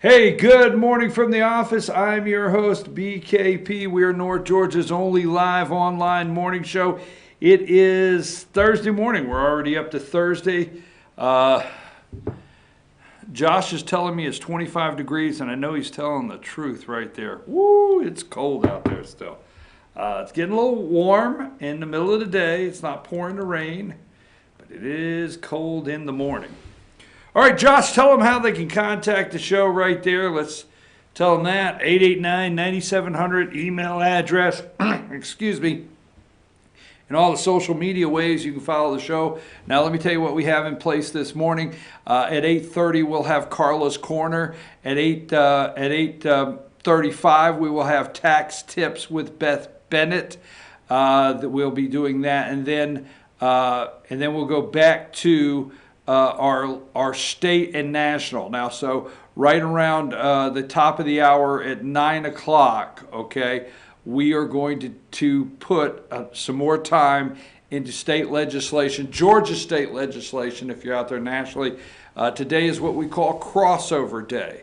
Hey, good morning from the office. I'm your host, BKP. We are North Georgia's only live online morning show. It is Thursday morning. We're already up to Thursday. Josh is telling me it's 25 degrees, and I know he's telling the truth right there. Woo, it's cold out there still. It's getting a little warm in the middle of the day. It's not pouring the rain, but it is cold in the morning. All right, Josh, tell them how they can contact the show right there. Let's tell them that. 889-9700, email address, excuse me, and all the social media ways you can follow the show. Now, let me tell you what we have in place this morning. At 8:30, we'll have Carla's Corner. At 8:35, we will have Tax Tips with Beth Bennett. That we'll be doing that, and then we'll go back to our state and national. Now, so right around the top of the hour at 9 o'clock, okay, we are going to put some more time into state legislation, Georgia state legislation, if you're out there nationally. Today is what we call crossover day.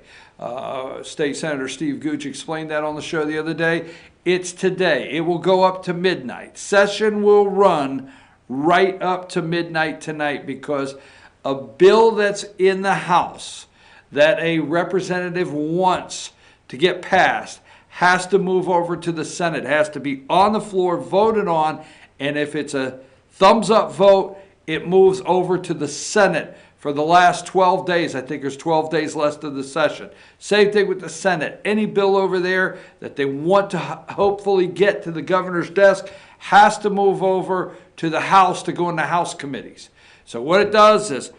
State Senator Steve Gooch explained that on the show the other day. It's today. It will go up to midnight. Session will run right up to midnight tonight because a bill that's in the House that a representative wants to get passed has to move over to the Senate, has to be on the floor, voted on, and if it's a thumbs up vote, it moves over to the Senate for the last 12 days. I think there's 12 days left of the session. Same thing with the Senate. Any bill over there that they want to hopefully get to the governor's desk has to move over to the House to go into House committees. So what it does is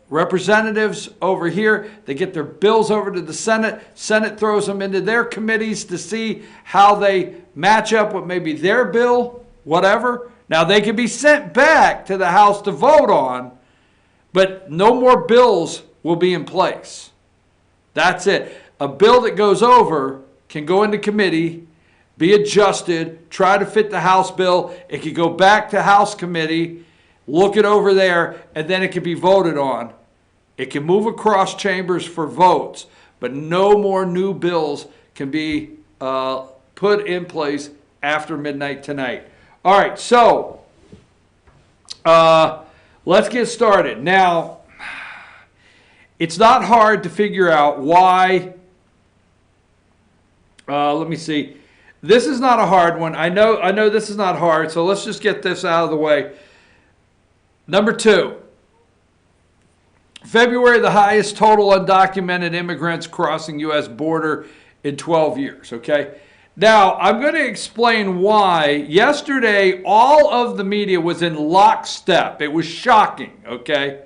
representatives over here, they get their bills over to the Senate. Senate throws them into their committees to see how they match up with maybe their bill, whatever. Now, they can be sent back to the House to vote on, but no more bills will be in place. That's it. A bill that goes over can go into committee, be adjusted, try to fit the House bill. It can go back to House committee, look it over there, and then it can be voted on. It can move across chambers for votes, but no more new bills can be put in place after midnight tonight. All right, so let's get started. Now, it's not hard to figure out why. Let me see. This is not a hard one. I know this is not hard, so let's just get this out of the way. Number 2, February, the highest total undocumented immigrants crossing U.S. border in 12 years, okay? Now, I'm going to explain why. Yesterday, all of the media was in lockstep. It was shocking, okay?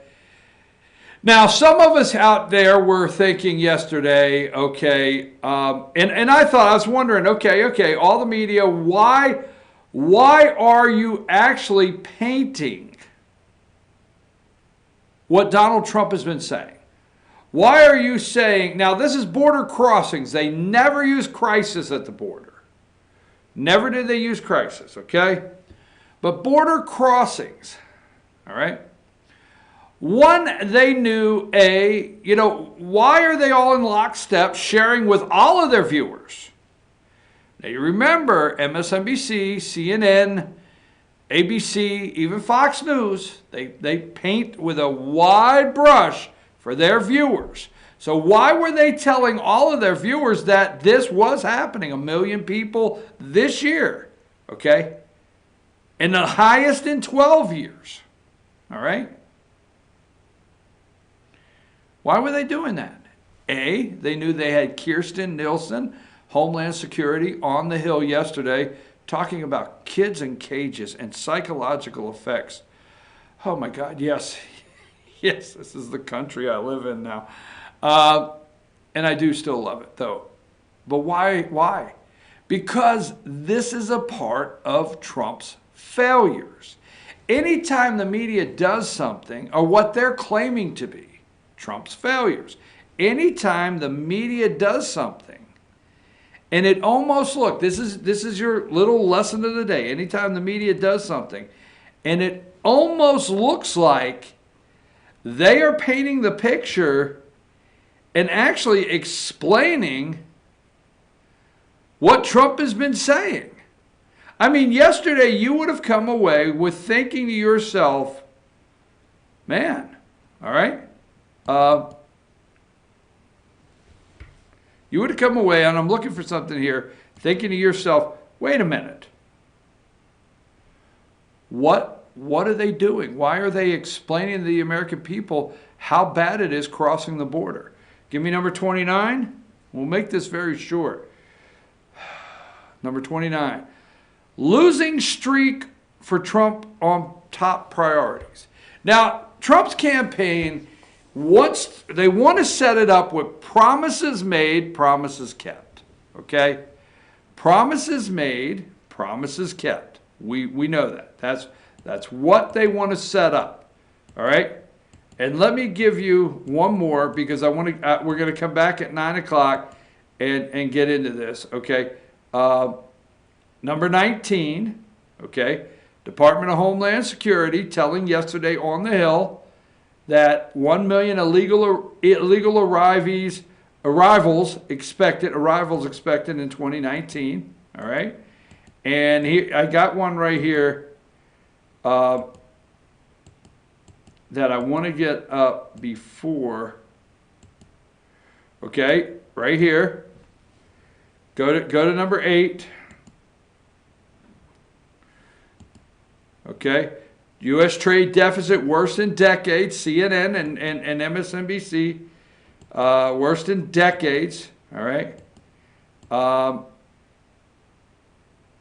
Now, some of us out there were thinking yesterday, okay, and I was wondering, okay, all the media, why are you actually painting what Donald Trump has been saying? Why are you saying, now this is border crossings. They never use crisis at the border. Never did they use crisis, okay? But border crossings, all right? One, they knew, why are they all in lockstep sharing with all of their viewers? Now you remember MSNBC, CNN, ABC, even Fox News, they paint with a wide brush for their viewers. So why were they telling all of their viewers that this was happening? 1 million people this year, okay? And the highest in 12 years, all right? Why were they doing that? A, they knew they had Kirstjen Nielsen, Homeland Security, on the Hill yesterday talking about kids in cages and psychological effects. Oh my God, yes. Yes, this is the country I live in now. And I do still love it, though. But why? Because this is a part of Trump's failures. Anytime the media does something, or what they're claiming to be Trump's failures, anytime the media does something, and it almost, look, this is your little lesson of the day. Anytime the media does something, and it almost looks like they are painting the picture and actually explaining what Trump has been saying. I mean, yesterday you would have come away with thinking to yourself, man, all right? You would have come away, and I'm looking for something here, thinking to yourself, wait a minute. What are they doing? Why are they explaining to the American people how bad it is crossing the border? Give me number 29. We'll make this very short. Number 29. Losing streak for Trump on top priorities. Now, Trump's campaign, they want to set it up with promises made, promises kept. Okay? Promises made, promises kept. We know that. That's what they want to set up. All right? And let me give you one more, because we're going to come back at 9 o'clock and get into this. Okay? Number 19, okay, Department of Homeland Security telling yesterday on the Hill that 1 million illegal arrivals expected in 2019. All right, and I got one right here that I want to get up before. Okay, right here. Go to number 8. Okay, U.S. trade deficit worst in decades. CNN and MSNBC, worst in decades. All right.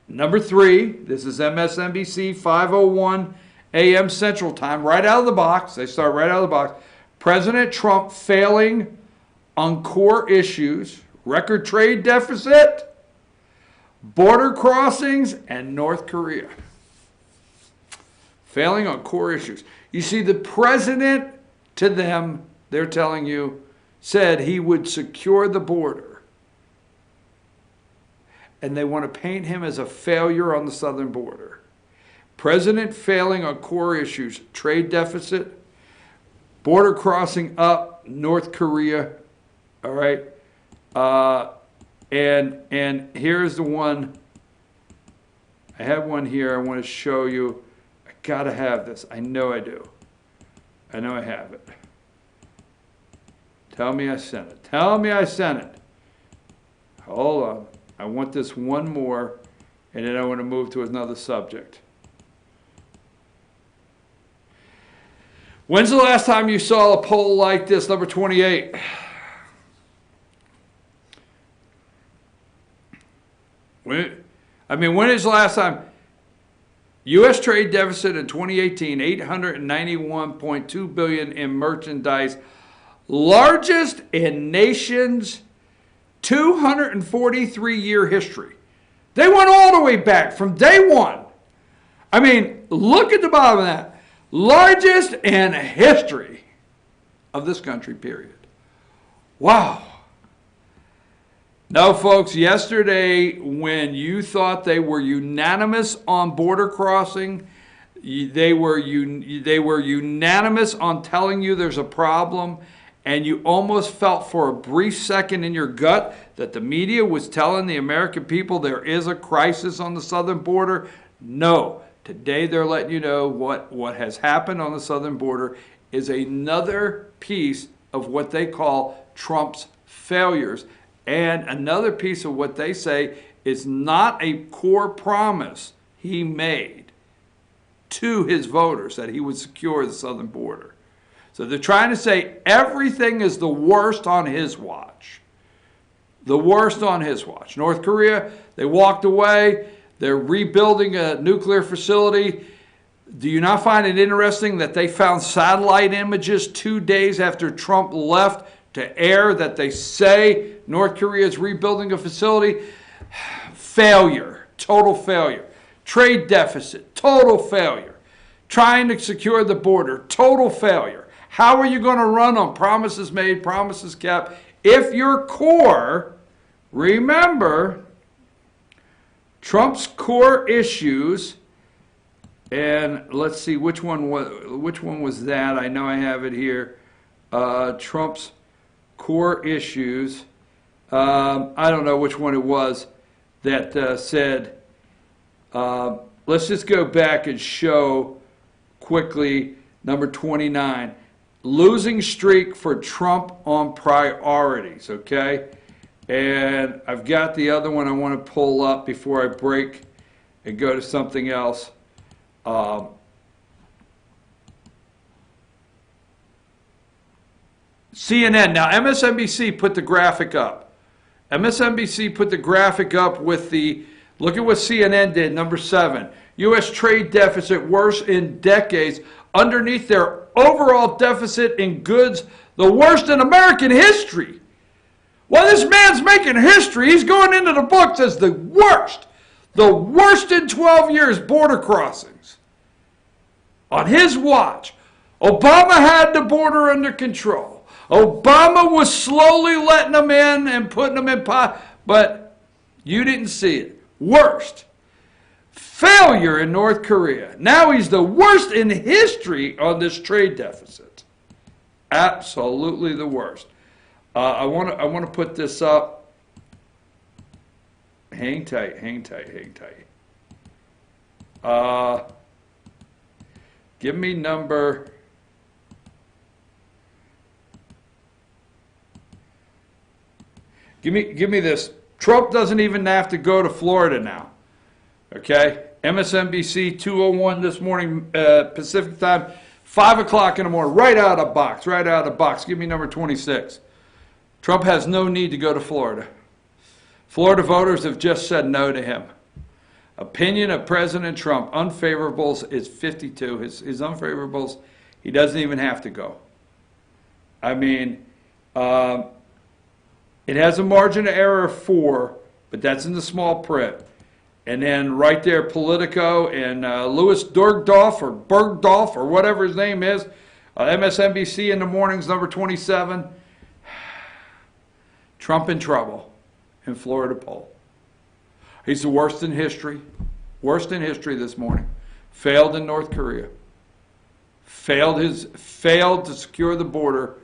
Number 3, this is MSNBC, 5:01 a.m. Central Time, right out of the box. They start right out of the box. President Trump failing on core issues, record trade deficit, border crossings, and North Korea. Failing on core issues. You see, the president, to them, they're telling you, said he would secure the border. And they want to paint him as a failure on the southern border. President failing on core issues, trade deficit, border crossing up, North Korea, all right? And here's the one. I have one here I want to show you. Gotta have this. I know I do. I know I have it. Tell me I sent it. Tell me I sent it. Hold on. I want this one more, and then I want to move to another subject. When's the last time you saw a poll like this, number 28? When is the last time? U.S. trade deficit in 2018, $891.2 billion in merchandise, largest in nation's 243-year history. They went all the way back from day one. I mean, look at the bottom of that. Largest in history of this country, period. Wow. No, folks, yesterday when you thought they were unanimous on border crossing, they were unanimous on telling you there's a problem, and you almost felt for a brief second in your gut that the media was telling the American people there is a crisis on the southern border. No. Today they're letting you know what has happened on the southern border is another piece of what they call Trump's failures. And another piece of what they say is not a core promise he made to his voters that he would secure the southern border. So they're trying to say everything is the worst on his watch. The worst on his watch. North Korea, they walked away. They're rebuilding a nuclear facility. Do you not find it interesting that they found satellite images 2 days after Trump left to air that they say North Korea is rebuilding a facility? Failure, total failure. Trade deficit, total failure. Trying to secure the border, total failure. How are you going to run on promises made, promises kept, if your core, remember, Trump's core issues, and let's see which one was that. I know I have it here. Trump's core issues. I don't know which one it was that said, let's just go back and show quickly number 29, losing streak for Trump on priorities, okay? And I've got the other one I want to pull up before I break and go to something else. CNN. Now, MSNBC put the graphic up. MSNBC put the graphic up with the, look at what CNN did, number 7. U.S. trade deficit worst in decades. Underneath their overall deficit in goods, the worst in American history. Well, this man's making history. He's going into the books as the worst in 12 years, border crossings. On his watch, Obama had the border under control. Obama was slowly letting them in and putting them in pot, but you didn't see it. Worst. Failure in North Korea. Now he's the worst in history on this trade deficit. Absolutely the worst. I want to put this up. Hang tight, hang tight, hang tight. Give me number. Give me this. Trump doesn't even have to go to Florida now. Okay? MSNBC 2:01 this morning, Pacific time, 5 o'clock in the morning, right out of the box, right out of the box. Give me number 26. Trump has no need to go to Florida. Florida voters have just said no to him. Opinion of President Trump, unfavorables is 52. His unfavorables, he doesn't even have to go. I mean, it has a margin of error of 4, but that's in the small print. And then right there, Politico and Louis Bergdorf or whatever his name is, MSNBC in the mornings, number 27. Trump in trouble in Florida poll. He's the worst in history. Worst in history this morning. Failed in North Korea. Failed to secure the border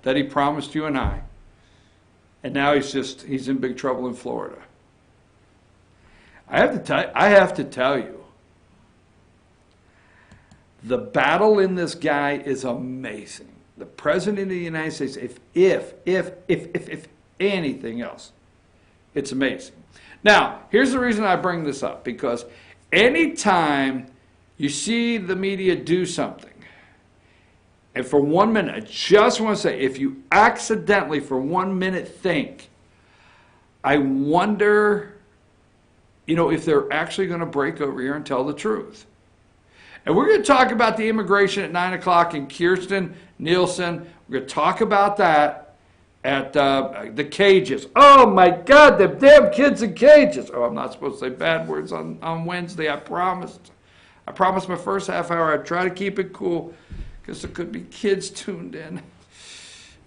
that he promised you and I. And now he's in big trouble in Florida. I have to tell you, the battle in this guy is amazing. The President of the United States, if anything else, it's amazing. Now, here's the reason I bring this up, because anytime you see the media do something, and for 1 minute, I just want to say, if you accidentally for 1 minute think, I wonder, if they're actually going to break over here and tell the truth. And we're going to talk about the immigration at 9 o'clock and Kirsten Nielsen. We're going to talk about that at the cages. Oh my God, the damn kids in cages. Oh, I'm not supposed to say bad words on Wednesday. I promised. I promised my first half hour I'd try to keep it cool because there could be kids tuned in.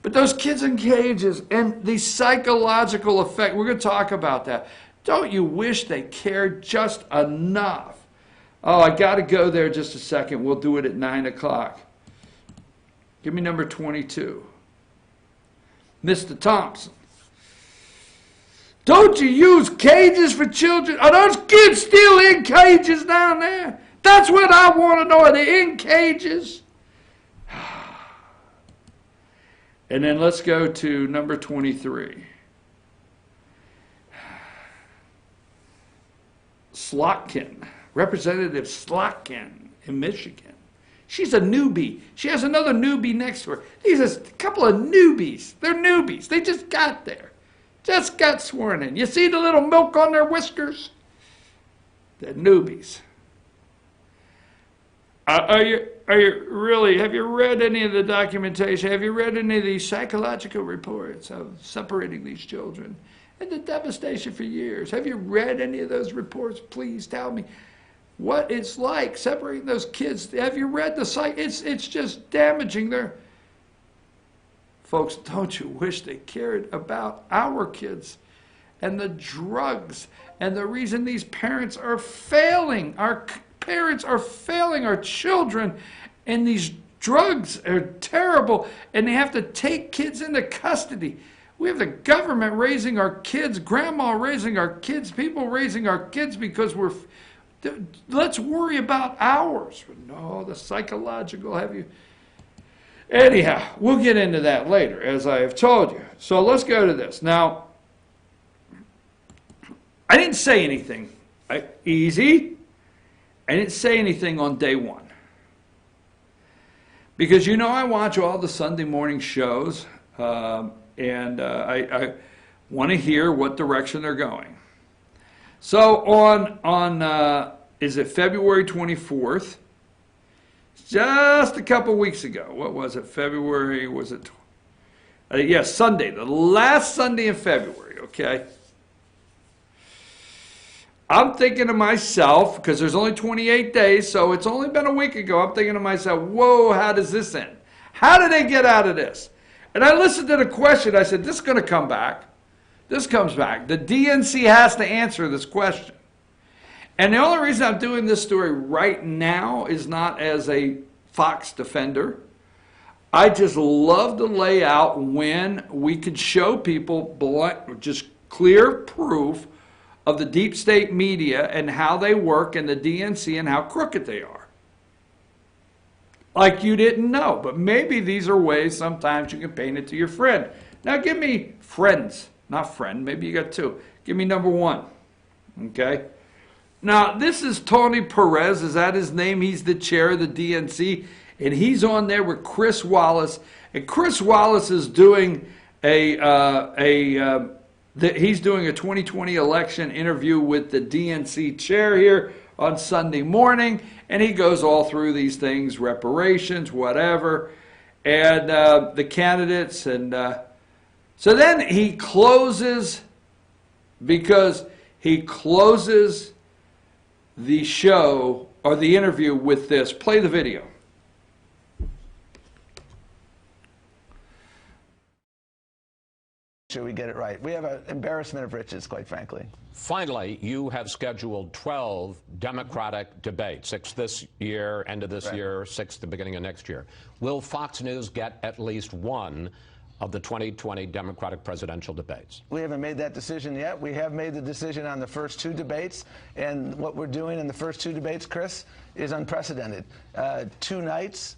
But those kids in cages and the psychological effect, we're going to talk about that. Don't you wish they cared just enough? Oh, I got to go there just a second. We'll do it at 9 o'clock. Give me number 22. Mr. Thompson. Don't you use cages for children? Are those kids still in cages down there? That's what I want to know. Are they in cages? And then let's go to number 23. Slotkin. Representative Slotkin in Michigan. She's a newbie. She has another newbie next to her. These are a couple of newbies. They're newbies. They just got there. Just got sworn in. You see the little milk on their whiskers? They're newbies. Are you really, have you read any of the documentation? Have you read any of the psychological reports of separating these children and the devastation for years? Have you read any of those reports? Please tell me what it's like separating those kids. Have you read the site? It's just damaging their... Folks, don't you wish they cared about our kids and the drugs and the reason these parents are failing? Our parents are failing our children in these drugs are terrible, and they have to take kids into custody. We have the government raising our kids, grandma raising our kids, people raising our kids because let's worry about ours. No, the psychological have you. Anyhow, we'll get into that later, as I have told you. So let's go to this. Now, I didn't say anything. Easy. I didn't say anything on day one. Because you know I watch all the Sunday morning shows, and I want to hear what direction they're going. So on is it February 24th? Just a couple weeks ago. What was it? February, was it? Yes, Sunday, the last Sunday in February, okay? I'm thinking to myself, because there's only 28 days, so it's only been a week ago, I'm thinking to myself, whoa, how does this end? How do they get out of this? And I listened to the question. I said, this is going to come back. This comes back. The DNC has to answer this question. And the only reason I'm doing this story right now is not as a Fox defender. I just love to lay out when we could show people just clear proof of the deep state media and how they work and the DNC and how crooked they are. Like you didn't know, but maybe these are ways sometimes you can paint it to your friend. Now give me friends, not friend, maybe you got two. Give me number one, okay? Now, this is Tony Perez. Is that his name? He's the chair of the DNC, and he's on there with Chris Wallace. And Chris Wallace is doing he's doing a 2020 election interview with the DNC chair here on Sunday morning, and he goes all through these things, reparations, whatever, and the candidates. And so then he closes, because he closes the show or the interview with this. Play the video. Sure we get it right. We have an embarrassment of riches, quite frankly. Finally, you have scheduled 12 Democratic debates, 6 this year, end of this year, 6 the beginning of next year. Will Fox News get at least one of the 2020 Democratic presidential debates? We haven't made that decision yet. We have made the decision on the first 2 debates, and what we're doing in the first 2 debates, Chris, is unprecedented. 2 nights,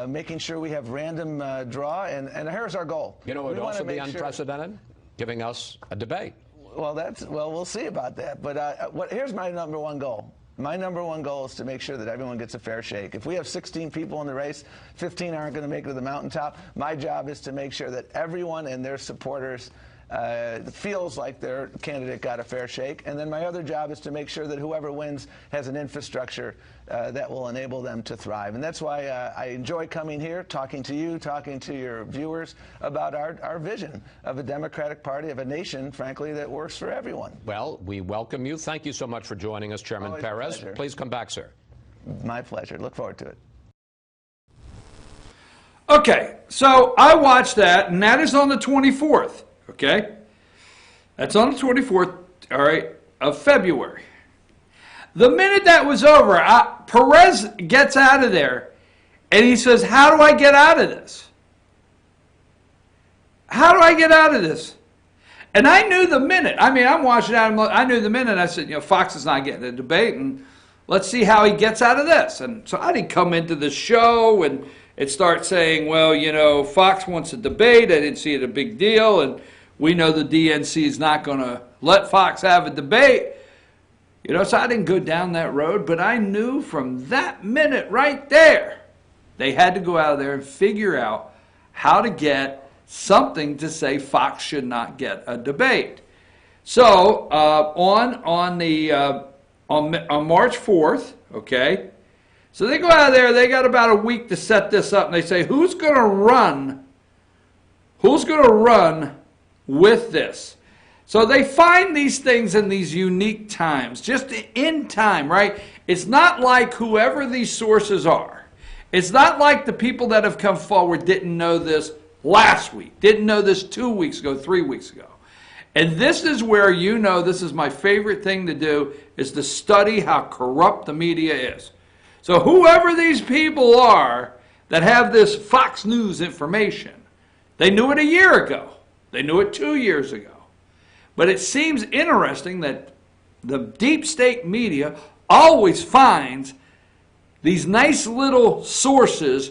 making sure we have random draw, and here's our goal. You know, it would also be unprecedented, giving us a debate. Well, we'll see about that. But here's my number one goal. My number one goal is to make sure that everyone gets a fair shake. If we have 16 people in the race, 15 aren't going to make it to the mountaintop. My job is to make sure that everyone and their supporters feels like their candidate got a fair shake. And then my other job is to make sure that whoever wins has an infrastructure that will enable them to thrive. And that's why I enjoy coming here, talking to you, talking to your viewers about our vision of a Democratic Party, of a nation, frankly, that works for everyone. Well, we welcome you. Thank you so much for joining us, Chairman Always Perez. a pleasure. Please come back, sir. My pleasure. Look forward to it. Okay, so I watched that, and that is on the 24th, okay? That's on the 24th, all right, of February. The minute that was over, Perez gets out of there, and he says, how do I get out of this? How do I get out of this? And I knew the minute. I mean, I'm watching that. I knew the minute. I said, you know, Fox is not getting a debate, and let's see how he gets out of this. And so I didn't come into the show and start saying, well, you know, Fox wants a debate. I didn't see it a big deal, and we know the DNC is not going to let Fox have a debate. You know, so I didn't go down that road, but I knew from that minute right there, they had to go out there and figure out how to get something to say Fox should not get a debate. So on March 4th, okay, so they go out of there, they got about a week to set this up, and they say, who's going to run with this? So they find these things in these unique times, just in time, right? It's not like whoever these sources are. It's not like the people that have come forward didn't know this last week, didn't know this 2 weeks ago, 3 weeks ago. And this is where, you know, this is my favorite thing to do, is to study how corrupt the media is. So whoever these people are, that have this Fox News information. They knew it a year ago. They knew it 2 years ago. But it seems interesting that the deep state media always finds these nice little sources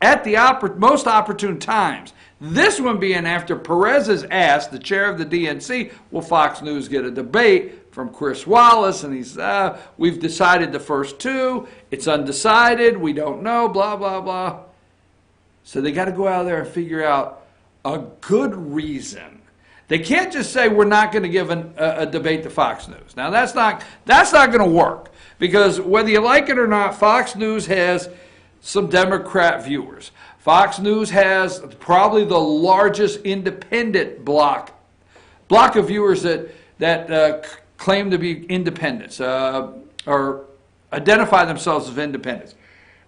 at the most opportune times. This one being after Perez has asked the chair of the DNC, will Fox News get a debate from Chris Wallace? And he's, we've decided the first two. It's undecided. We don't know, blah, blah, blah. So they got to go out there and figure out a good reason. They can't just say we're not going to give a debate to Fox News. Now, that's not going to work, because whether you like it or not, Fox News has some Democrat viewers. Fox News has probably the largest independent block of viewers that claim to be independents or identify themselves as independents.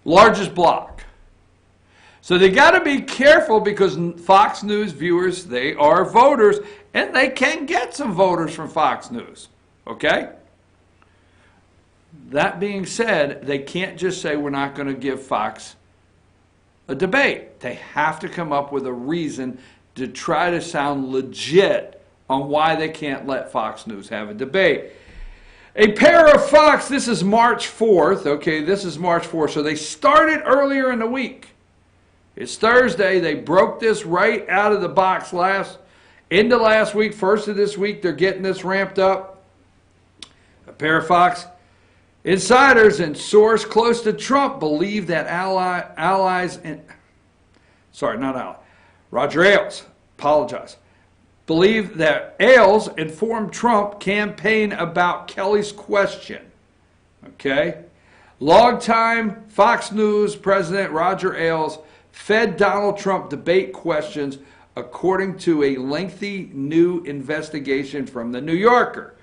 Largest block. So they got to be careful, because Fox News viewers, they are voters, and they can get some voters from Fox News. Okay? That being said, they can't just say we're not going to give Fox a debate. They have to come up with a reason to try to sound legit on why they can't let Fox News have a debate. A pair of Fox, this is March 4th, okay, this is March 4th, so they started earlier in the week. It's Thursday. They broke this right out of the box into last week, first of this week. They're getting this ramped up. A pair of Fox insiders and source close to Trump believe that Roger Ailes, apologize, believe that Ailes informed Trump campaign about Kelly's question. Okay? Longtime Fox News president Roger Ailes fed Donald Trump debate questions, according to a lengthy new investigation from The New Yorker.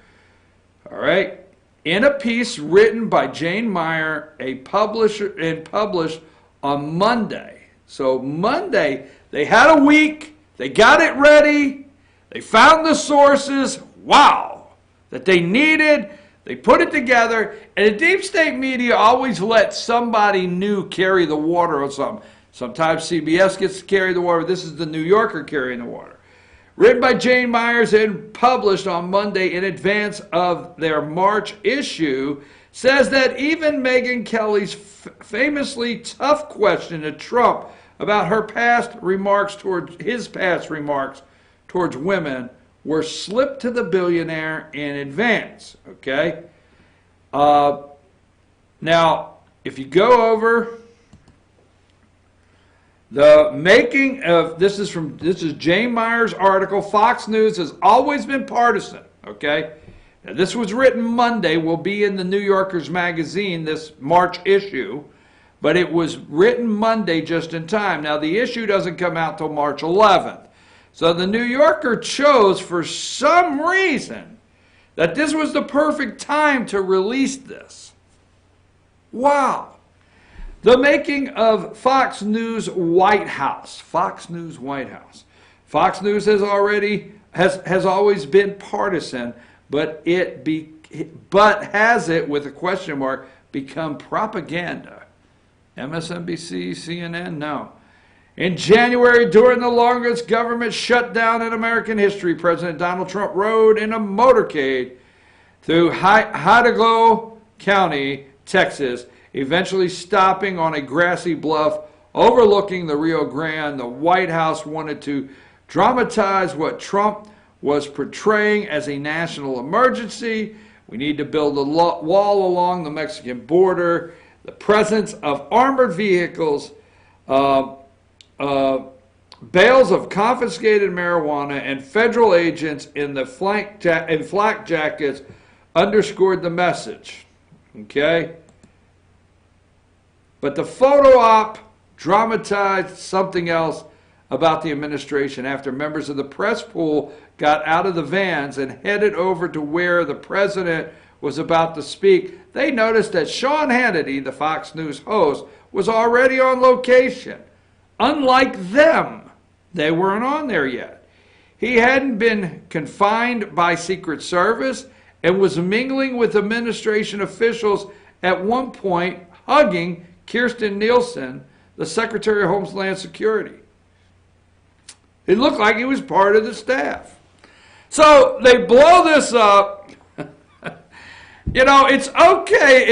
All right? In a piece written by Jane Meyer, a publisher, and published on Monday. So Monday, they had a week, they got it ready, they found the sources, wow, that they needed, they put it together, and the deep state media always lets somebody new carry the water on something. Sometimes CBS gets to carry the water. This is The New Yorker carrying the water. Written by Jane Myers and published on Monday in advance of their March issue, says that even Megyn Kelly's famously tough question to Trump about his past remarks towards women were slipped to the billionaire in advance. Okay? Now, if you go over the making of, this is Jane Meyer's article. Fox News has always been partisan, okay? Now, this was written Monday, will be in the New Yorker's magazine, this March issue, but it was written Monday just in time. Now, the issue doesn't come out till March 11th. So the New Yorker chose, for some reason, that this was the perfect time to release this. Wow. The making of Fox News White House. Fox News White House. Fox News has always been partisan, but has it, with a question mark, become propaganda? MSNBC, CNN, no. In January, during the longest government shutdown in American history, President Donald Trump rode in a motorcade through Hidalgo County, Texas, eventually stopping on a grassy bluff overlooking the Rio Grande. The White House wanted to dramatize what Trump was portraying as a national emergency. We need to build a wall along the Mexican border. The presence of armored vehicles, bales of confiscated marijuana, and federal agents in flak jackets underscored the message. Okay? But the photo op dramatized something else about the administration. After members of the press pool got out of the vans and headed over to where the president was about to speak, they noticed that Sean Hannity, the Fox News host, was already on location. Unlike them, they weren't on there yet. He hadn't been confined by Secret Service and was mingling with administration officials, at one point hugging Kirstjen Nielsen, the Secretary of Homeland Security. It looked like he was part of the staff. So they blow this up. You know, it's okay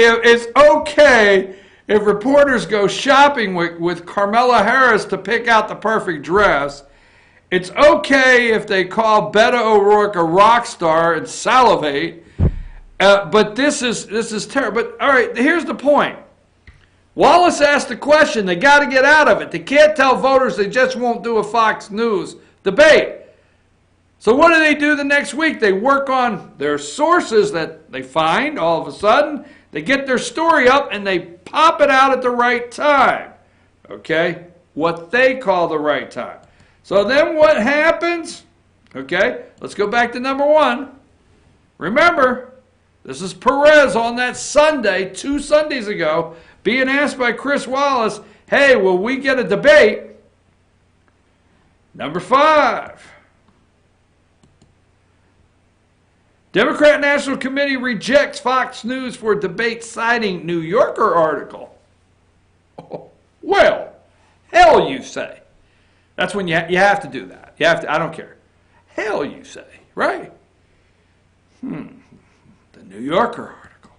if reporters go shopping with Carmela Harris to pick out the perfect dress. It's okay if they call Beto O'Rourke a rock star and salivate. But this is terrible. But all right, here's the point. Wallace asked the question. They got to get out of it. They can't tell voters they just won't do a Fox News debate. So what do the next week? They work on their sources that they find all of a sudden. They get their story up and they pop it out at the right time. Okay? What they call the right time. So then what happens? Okay, let's go back to number one. Remember, this is Perez on that Sunday, 2 Sundays ago, being asked by Chris Wallace, hey, will we get a debate? Number 5. Democrat National Committee rejects Fox News for debate citing New Yorker article. Oh, well, hell you say. That's when you have to do that. You have to. I don't care. Hell you say, right? The New Yorker article.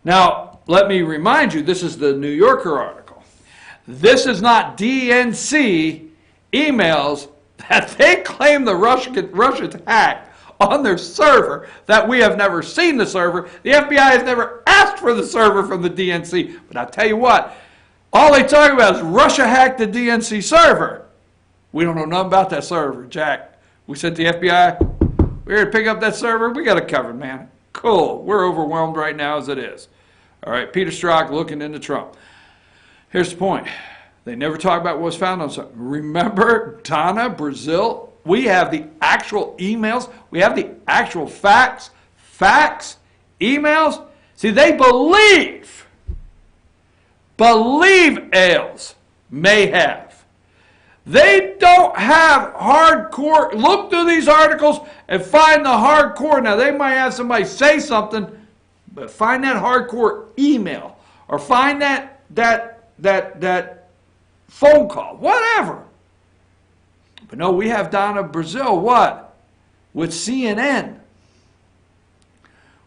Now, let me remind you, this is the New Yorker article. This is not DNC emails that they claim the Russians hacked on their server, that we have never seen the server. The FBI has never asked for the server from the DNC. But I'll tell you what, all they talk about is Russia hacked the DNC server. We don't know nothing about that server, Jack. We sent the FBI. We're here to pick up that server. We got it covered, man. Cool. We're overwhelmed right now as it is. All right, Peter Strzok looking into Trump. Here's the point. They never talk about what was found on something. Remember Donna Brazil? We have the actual emails. We have the actual facts, emails. See, they believe Ailes may have. They don't have hardcore. Look through these articles and find the hardcore. Now, they might have somebody say something, but find that hardcore email or find that phone call, whatever. But no, we have Donna Brazil, what? With CNN.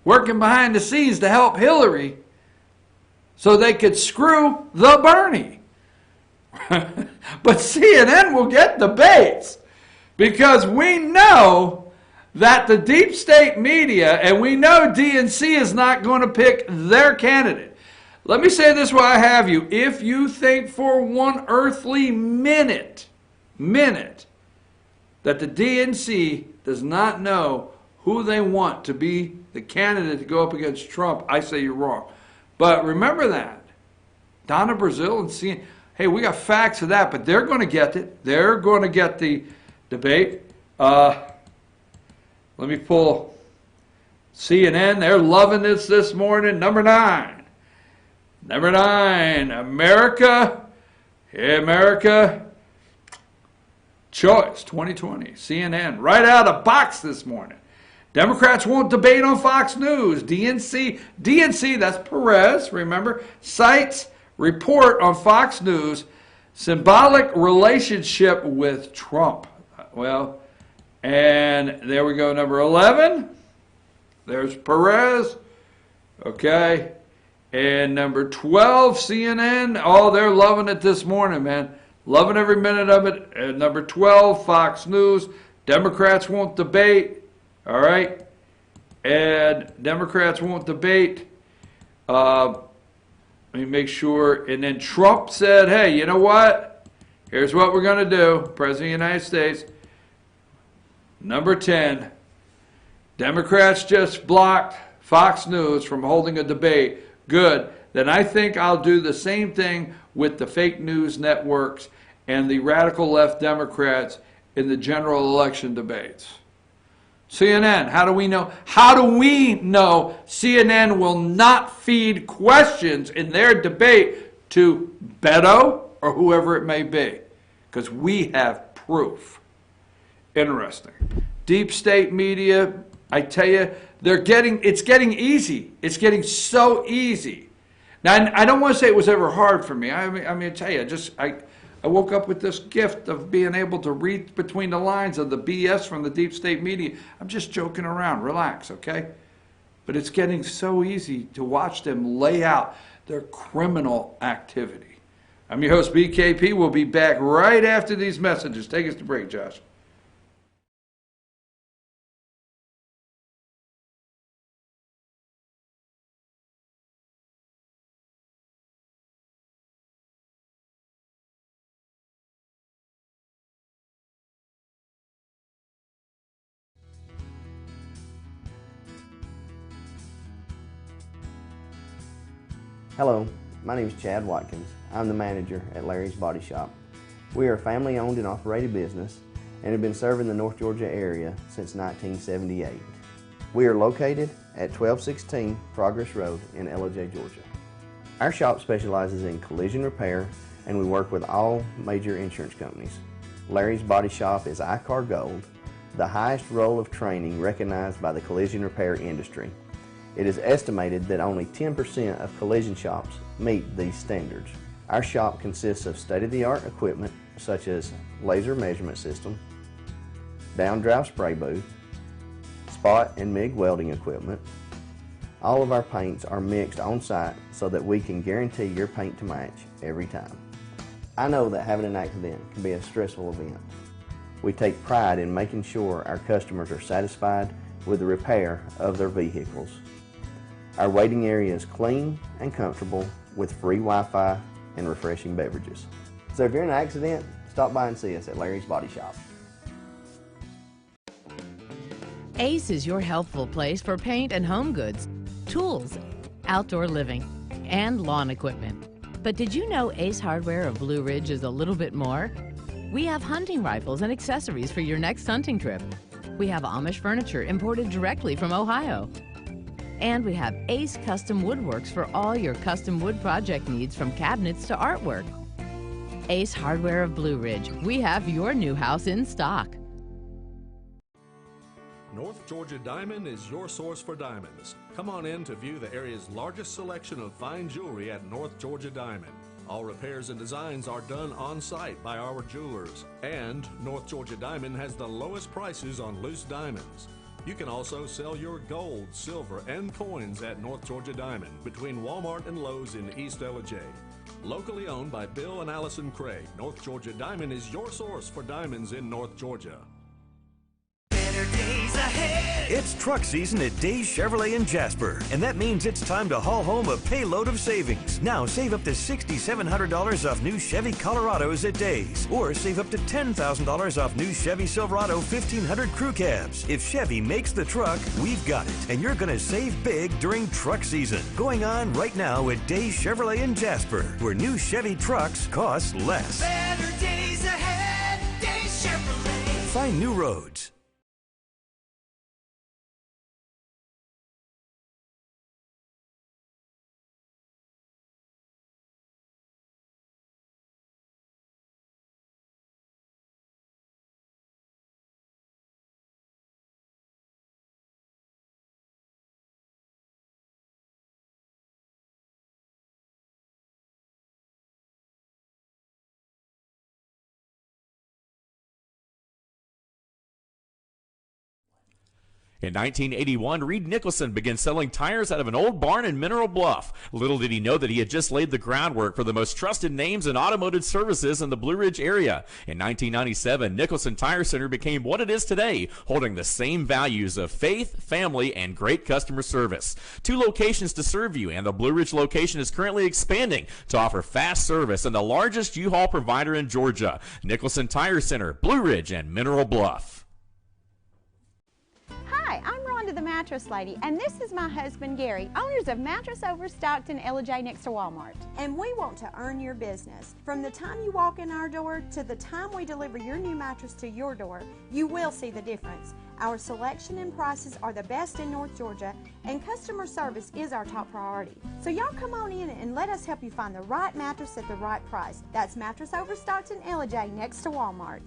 Working behind the scenes to help Hillary so they could screw the Bernie. But CNN will get debates because we know that the deep state media, and we know DNC is not going to pick their candidate. Let me say this while I have you. If you think for one earthly minute that the DNC does not know who they want to be the candidate to go up against Trump, I say you're wrong. But remember that. Donna Brazil and CNN, hey, we got facts of that, but they're going to get it. They're going to get the debate. Let me pull CNN. They're loving this morning. Number 9. America. Hey, America. Choice 2020, CNN, right out of the box this morning. Democrats won't debate on Fox News. DNC, that's Perez, remember, cites report on Fox News, symbolic relationship with Trump. Well, and there we go, number 11. There's Perez, okay. And number 12, CNN, oh, they're loving it this morning, man. Loving every minute of it. And number 12, Fox News. Democrats won't debate. All right. And Democrats won't debate. Let me make sure. And then Trump said, hey, you know what? Here's what we're going to do. President of the United States. Number 10. Democrats just blocked Fox News from holding a debate. Good. Then I think I'll do the same thing with the fake news networks and the radical left Democrats in the general election debates. CNN, how do we know? How do we know CNN will not feed questions in their debate to Beto or whoever it may be? Because we have proof. Interesting. Deep state media, I tell you, it's getting easy. It's getting so easy Now, I don't want to say it was ever hard for me. I mean, I tell you, I woke up with this gift of being able to read between the lines of the BS from the deep state media. I'm just joking around. Relax, okay? But it's getting so easy to watch them lay out their criminal activity. I'm your host, BKP. We'll be back right after these messages. Take us to break, Josh. Hello, my name is Chad Watkins. I'm the manager at Larry's Body Shop. We are a family-owned and operated business and have been serving the North Georgia area since 1978. We are located at 1216 Progress Road in LOJ, Georgia. Our shop specializes in collision repair and we work with all major insurance companies. Larry's Body Shop is ICAR Gold, the highest role of training recognized by the collision repair industry. It is estimated that only 10% of collision shops meet these standards. Our shop consists of state-of-the-art equipment such as laser measurement system, down-drive spray booth, spot and MIG welding equipment. All of our paints are mixed on-site so that we can guarantee your paint to match every time. I know that having an accident can be a stressful event. We take pride in making sure our customers are satisfied with the repair of their vehicles. Our waiting area is clean and comfortable with free Wi-Fi and refreshing beverages. So if you're in an accident, stop by and see us at Larry's Body Shop. Ace is your helpful place for paint and home goods, tools, outdoor living, and lawn equipment. But did you know Ace Hardware of Blue Ridge is a little bit more? We have hunting rifles and accessories for your next hunting trip. We have Amish furniture imported directly from Ohio. And we have Ace Custom Woodworks for all your custom wood project needs from cabinets to artwork. Ace Hardware of Blue Ridge, we have your new house in stock. North Georgia Diamond is your source for diamonds. Come on in to view the area's largest selection of fine jewelry at North Georgia Diamond. All repairs and designs are done on-site by our jewelers. And North Georgia Diamond has the lowest prices on loose diamonds. You can also sell your gold, silver, and coins at North Georgia Diamond between Walmart and Lowe's in East LJ. Locally owned by Bill and Allison Craig, North Georgia Diamond is your source for diamonds in North Georgia. Better days ahead. It's truck season at Days Chevrolet in Jasper, and that means it's time to haul home a payload of savings. Now save up to $6,700 off new Chevy Colorados at Days, or save up to $10,000 off new Chevy Silverado 1500 crew cabs. If Chevy makes the truck, we've got it, and you're going to save big during truck season. Going on right now at Days Chevrolet in Jasper, where new Chevy trucks cost less. Better days ahead, Days Chevrolet. Find new roads. In 1981, Reed Nicholson began selling tires out of an old barn in Mineral Bluff. Little did he know that he had just laid the groundwork for the most trusted names in automotive services in the Blue Ridge area. In 1997, Nicholson Tire Center became what it is today, holding the same values of faith, family, and great customer service. 2 locations to serve you, and the Blue Ridge location is currently expanding to offer fast service and the largest U-Haul provider in Georgia. Nicholson Tire Center, Blue Ridge, and Mineral Bluff. Hi, I'm Rhonda the Mattress Lady, and this is my husband Gary, owners of Mattress Overstocked in LJ next to Walmart. And we want to earn your business. From the time you walk in our door to the time we deliver your new mattress to your door, you will see the difference. Our selection and prices are the best in North Georgia, and customer service is our top priority. So y'all come on in and let us help you find the right mattress at the right price. That's Mattress Overstocked in LJ next to Walmart.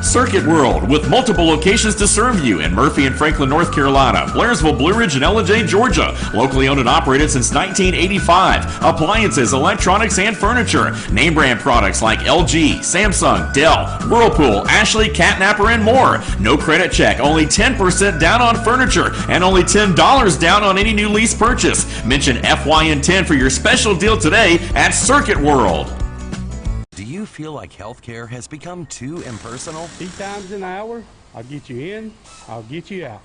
Circuit World, with multiple locations to serve you in Murphy and Franklin, North Carolina, Blairsville, Blue Ridge, and Ellijay, Georgia. Locally owned and operated since 1985. Appliances, electronics, and furniture. Name brand products like LG, Samsung, Dell, Whirlpool, Ashley, Catnapper, and more. No credit check, only 10% down on furniture, and only $10 down on any new lease purchase. Mention FYN10 for your special deal today at Circuit World. Do you feel like healthcare has become too impersonal? 3 times an hour, I'll get you in, I'll get you out.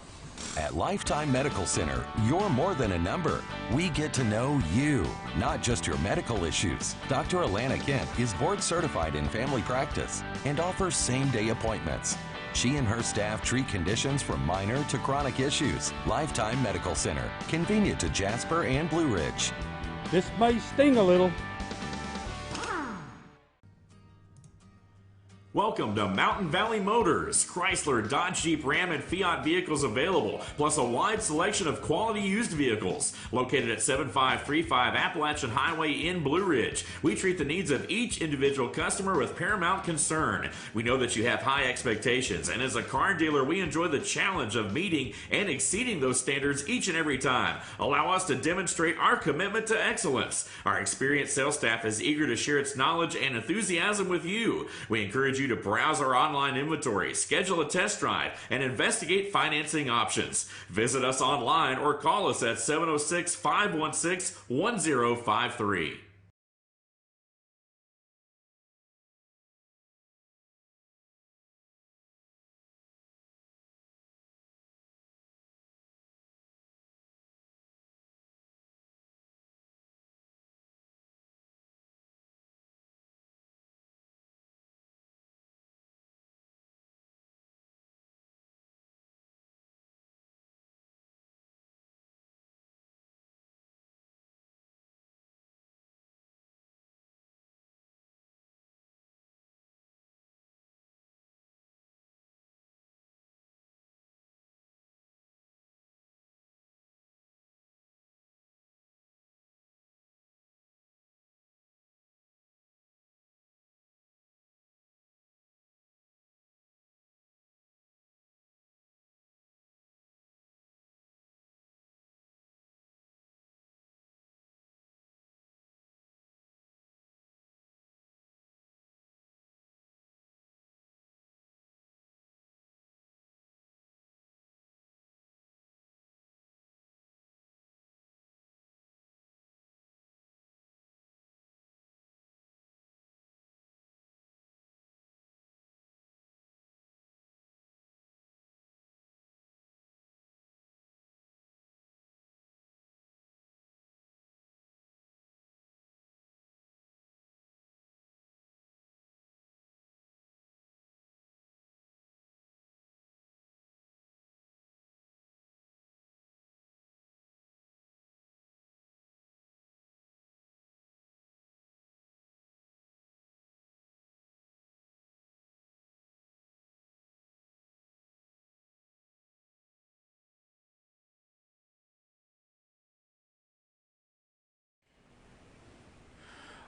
At Lifetime Medical Center, you're more than a number. We get to know you, not just your medical issues. Dr. Alana Kent is board certified in family practice and offers same-day appointments. She and her staff treat conditions from minor to chronic issues. Lifetime Medical Center, convenient to Jasper and Blue Ridge. This may sting a little. Welcome to Mountain Valley Motors. Chrysler, Dodge, Jeep, Ram, and Fiat vehicles available, plus a wide selection of quality used vehicles. Located at 7535 Appalachian Highway in Blue Ridge, we treat the needs of each individual customer with paramount concern. We know that you have high expectations, and as a car dealer, we enjoy the challenge of meeting and exceeding those standards each and every time. Allow us to demonstrate our commitment to excellence. Our experienced sales staff is eager to share its knowledge and enthusiasm with you. We encourage you to browse our online inventory, schedule a test drive, and investigate financing options. Visit us online or call us at 706-516-1053.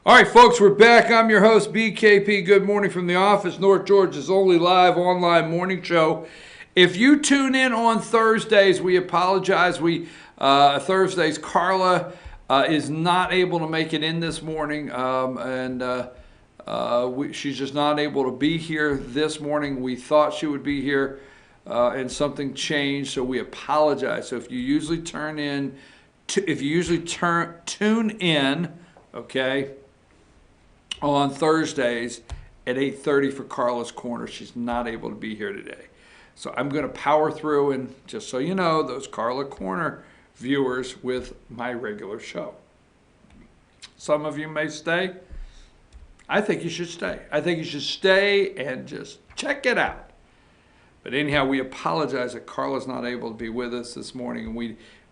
All right, folks, we're back. I'm your host, BKP. Good morning from the office, North Georgia's only live online morning show. If you tune in on Thursdays, we apologize. Thursdays, Carla is not able to make it in this morning, she's just not able to be here this morning. We thought she would be here, and something changed, so we apologize. So if you usually tune in, okay, on Thursdays at 8:30 for Carla's Corner, she's not able to be here today. So I'm going to power through, and just so you know, those Carla Corner viewers with my regular show. Some of you may stay. I think you should stay. I think you should stay and just check it out. But anyhow, we apologize that Carla's not able to be with us this morning, and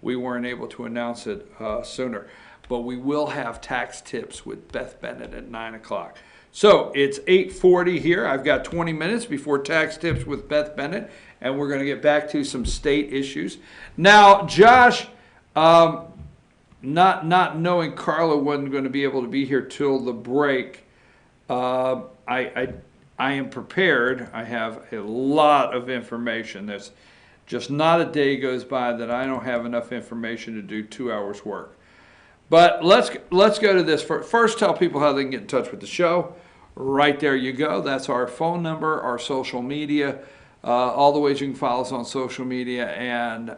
we weren't able to announce it sooner. But we will have tax tips with Beth Bennett at 9 o'clock. So it's 8:40 here. I've got 20 minutes before tax tips with Beth Bennett, and we're going to get back to some state issues. Now, Josh, not knowing Carla wasn't going to be able to be here till the break, I I am prepared. I have a lot of information. There's just not a day goes by that I don't have enough information to do 2 hours work. But let's go to this. First, tell people how they can get in touch with the show. Right there you go. That's our phone number, our social media, all the ways you can follow us on social media, and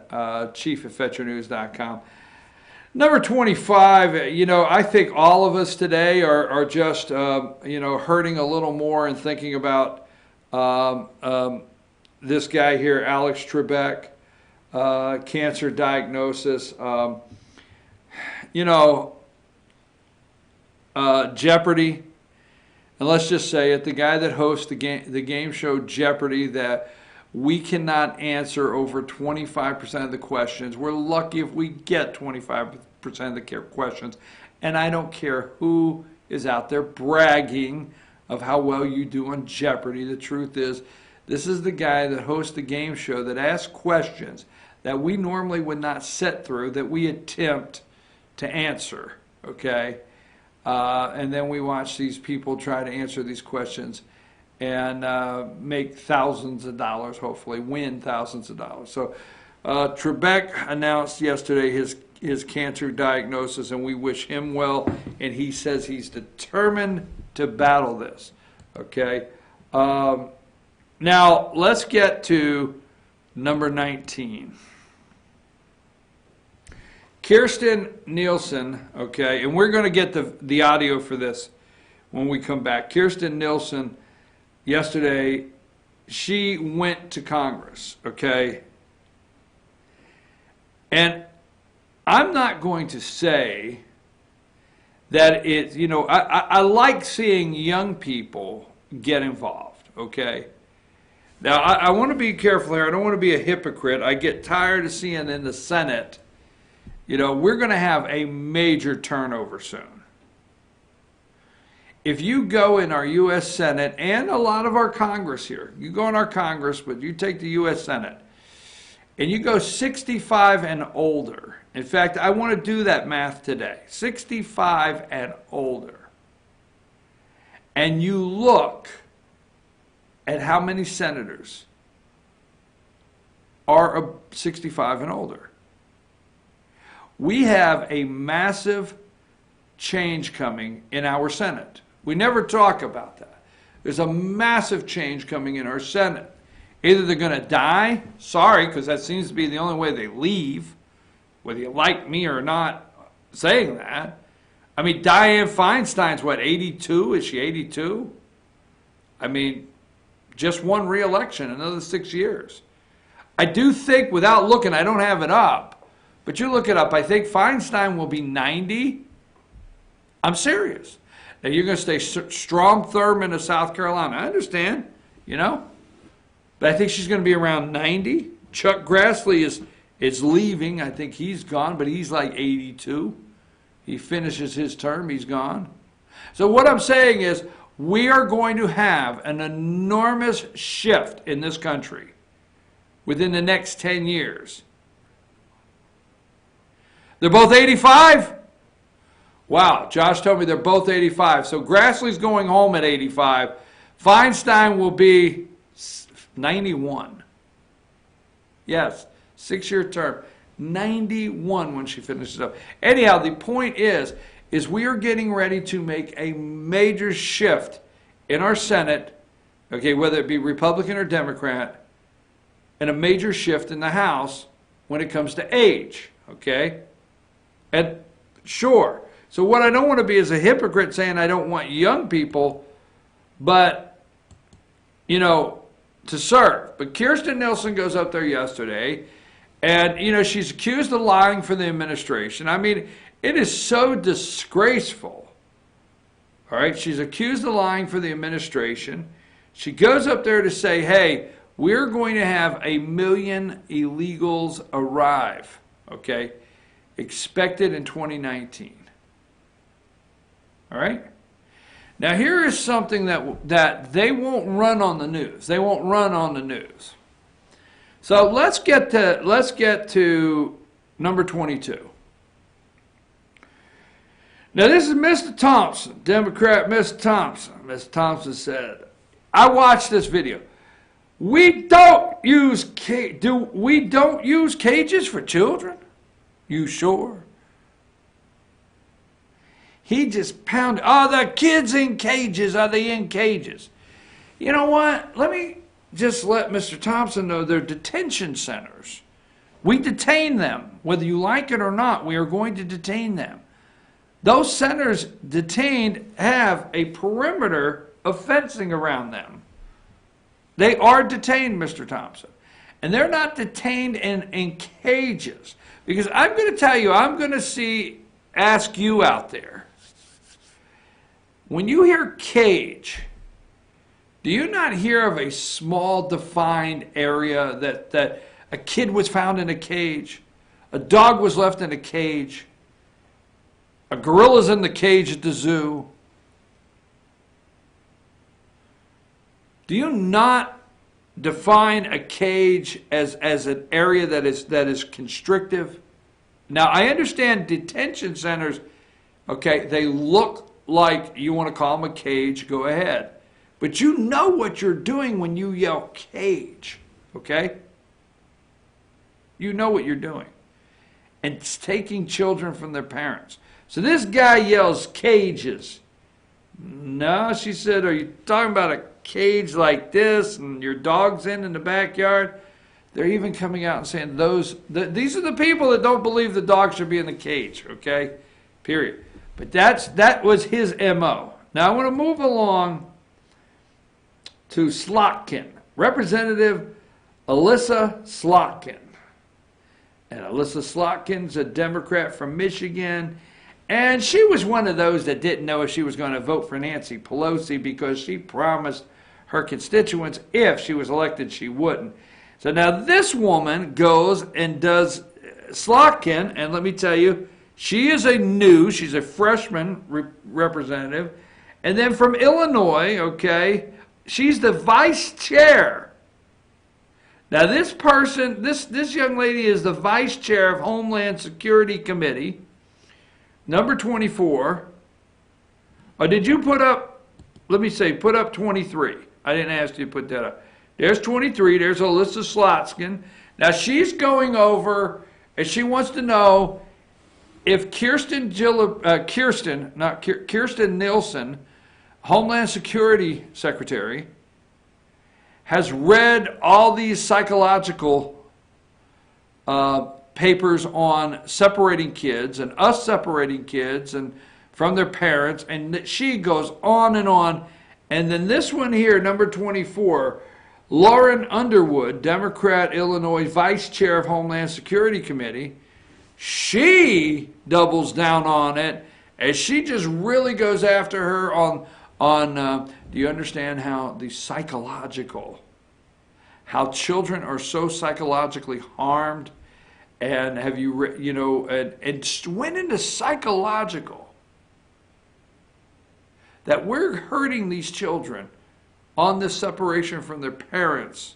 chief@fetchernews.com. Number 25, I think all of us today are just, hurting a little more and thinking about this guy here, Alex Trebek, cancer diagnosis. Jeopardy, and let's just say it, the guy that hosts the game show Jeopardy, that we cannot answer over 25% of the questions. We're lucky if we get 25% of the questions, and I don't care who is out there bragging of how well you do on Jeopardy. The truth is, this is the guy that hosts the game show that asks questions that we normally would not sit through, that we attempt to answer, okay? And then we watch these people try to answer these questions and make thousands of dollars, hopefully win thousands of dollars. So Trebek announced yesterday his cancer diagnosis, and we wish him well, and he says he's determined to battle this, okay? Now, let's get to number 19. Kirsten Nielsen, okay, and we're going to get the audio for this when we come back. Kirsten Nielsen, yesterday, she went to Congress, okay? And I'm not going to say that it's, I like seeing young people get involved, okay? Now, I want to be careful here. I don't want to be a hypocrite. I get tired of seeing in the Senate, we're going to have a major turnover soon. If you go in our U.S. Senate and a lot of our Congress here, you go in our Congress, but you take the U.S. Senate, and you go 65 and older. In fact, I want to do that math today. 65 and older. And you look at how many senators are 65 and older. We have a massive change coming in our Senate. We never talk about that. There's a massive change coming in our Senate. Either they're going to die, sorry, because that seems to be the only way they leave, whether you like me or not saying that. I mean, Dianne Feinstein's what, 82? Is she 82? I mean, just won re-election, another 6 years. I do think, without looking, I don't have it up, but you look it up, I think Feinstein will be 90. I'm serious. Now, you're going to stay Strom Thurmond of South Carolina. I understand, but I think she's going to be around 90. Chuck Grassley is leaving. I think he's gone, but he's like 82. He finishes his term, he's gone. So what I'm saying is, we are going to have an enormous shift in this country within the next 10 years. They're both 85? Wow, Josh told me they're both 85. So Grassley's going home at 85. Feinstein will be 91. Yes, 6-year term. 91 when she finishes up. Anyhow, the point is we are getting ready to make a major shift in our Senate, okay, whether it be Republican or Democrat, and a major shift in the House when it comes to age, okay? And sure, so what I don't want to be is a hypocrite saying I don't want young people, but, to serve. But Kirsten Nielsen goes up there yesterday, and, she's accused of lying for the administration. I mean, it is so disgraceful. All right, she's accused of lying for the administration. She goes up there to say, hey, we're going to have 1 million illegals arrive, okay, expected in 2019. All right? Now, here is something that they won't run on the news. They won't run on the news. So let's get to number 22. Now, this is Mr. Thompson, Democrat Mr. Thompson. Mr. Thompson said, I watched this video. We don't use cages for children? You sure? He just pounded, oh, the kids in cages. Are they in cages? You know what? Let me just let Mr. Thompson know they're detention centers. We detain them. Whether you like it or not, we are going to detain them. Those centers detained have a perimeter of fencing around them. They are detained, Mr. Thompson. And they're not detained in cages. Because I'm going to tell you, I'm going to ask you out there. When you hear cage, do you not hear of a small defined area that a kid was found in a cage, a dog was left in a cage, a gorilla's in the cage at the zoo? Do you not define a cage as an area that is constrictive? Now, I understand detention centers, okay, they look like you want to call them a cage, go ahead. But you know what you're doing when you yell cage, okay? You know what you're doing. And it's taking children from their parents. So this guy yells cages. No, she said, are you talking about a cage like this and your dog's in the backyard? They're even coming out and saying these are the people that don't believe the dog should be in the cage, okay? Period. But that was his MO. Now I want to move along to Slotkin, Representative Alyssa Slotkin. And Alyssa Slotkin's a Democrat from Michigan. And she was one of those that didn't know if she was going to vote for Nancy Pelosi because she promised her constituents if she was elected she wouldn't. So now this woman goes and does Slotkin, and let me tell you, she's a freshman representative. And then from Illinois, okay, she's the vice chair. Now this person, this young lady is the vice chair of Homeland Security Committee, number 24. Or did you put up, put up 23. I didn't ask you to put that up. There's 23, there's Alyssa Slotkin. Now she's going over, and she wants to know if Kirsten Nielsen, Homeland Security Secretary, has read all these psychological papers on separating kids and us separating kids and from their parents, and she goes on and on. And then this one here, number 24, Lauren Underwood, Democrat, Illinois, Vice Chair of Homeland Security Committee, she doubles down on it, as she just really goes after her on do you understand how how children are so psychologically harmed? And have you, and went into psychological, that we're hurting these children on this separation from their parents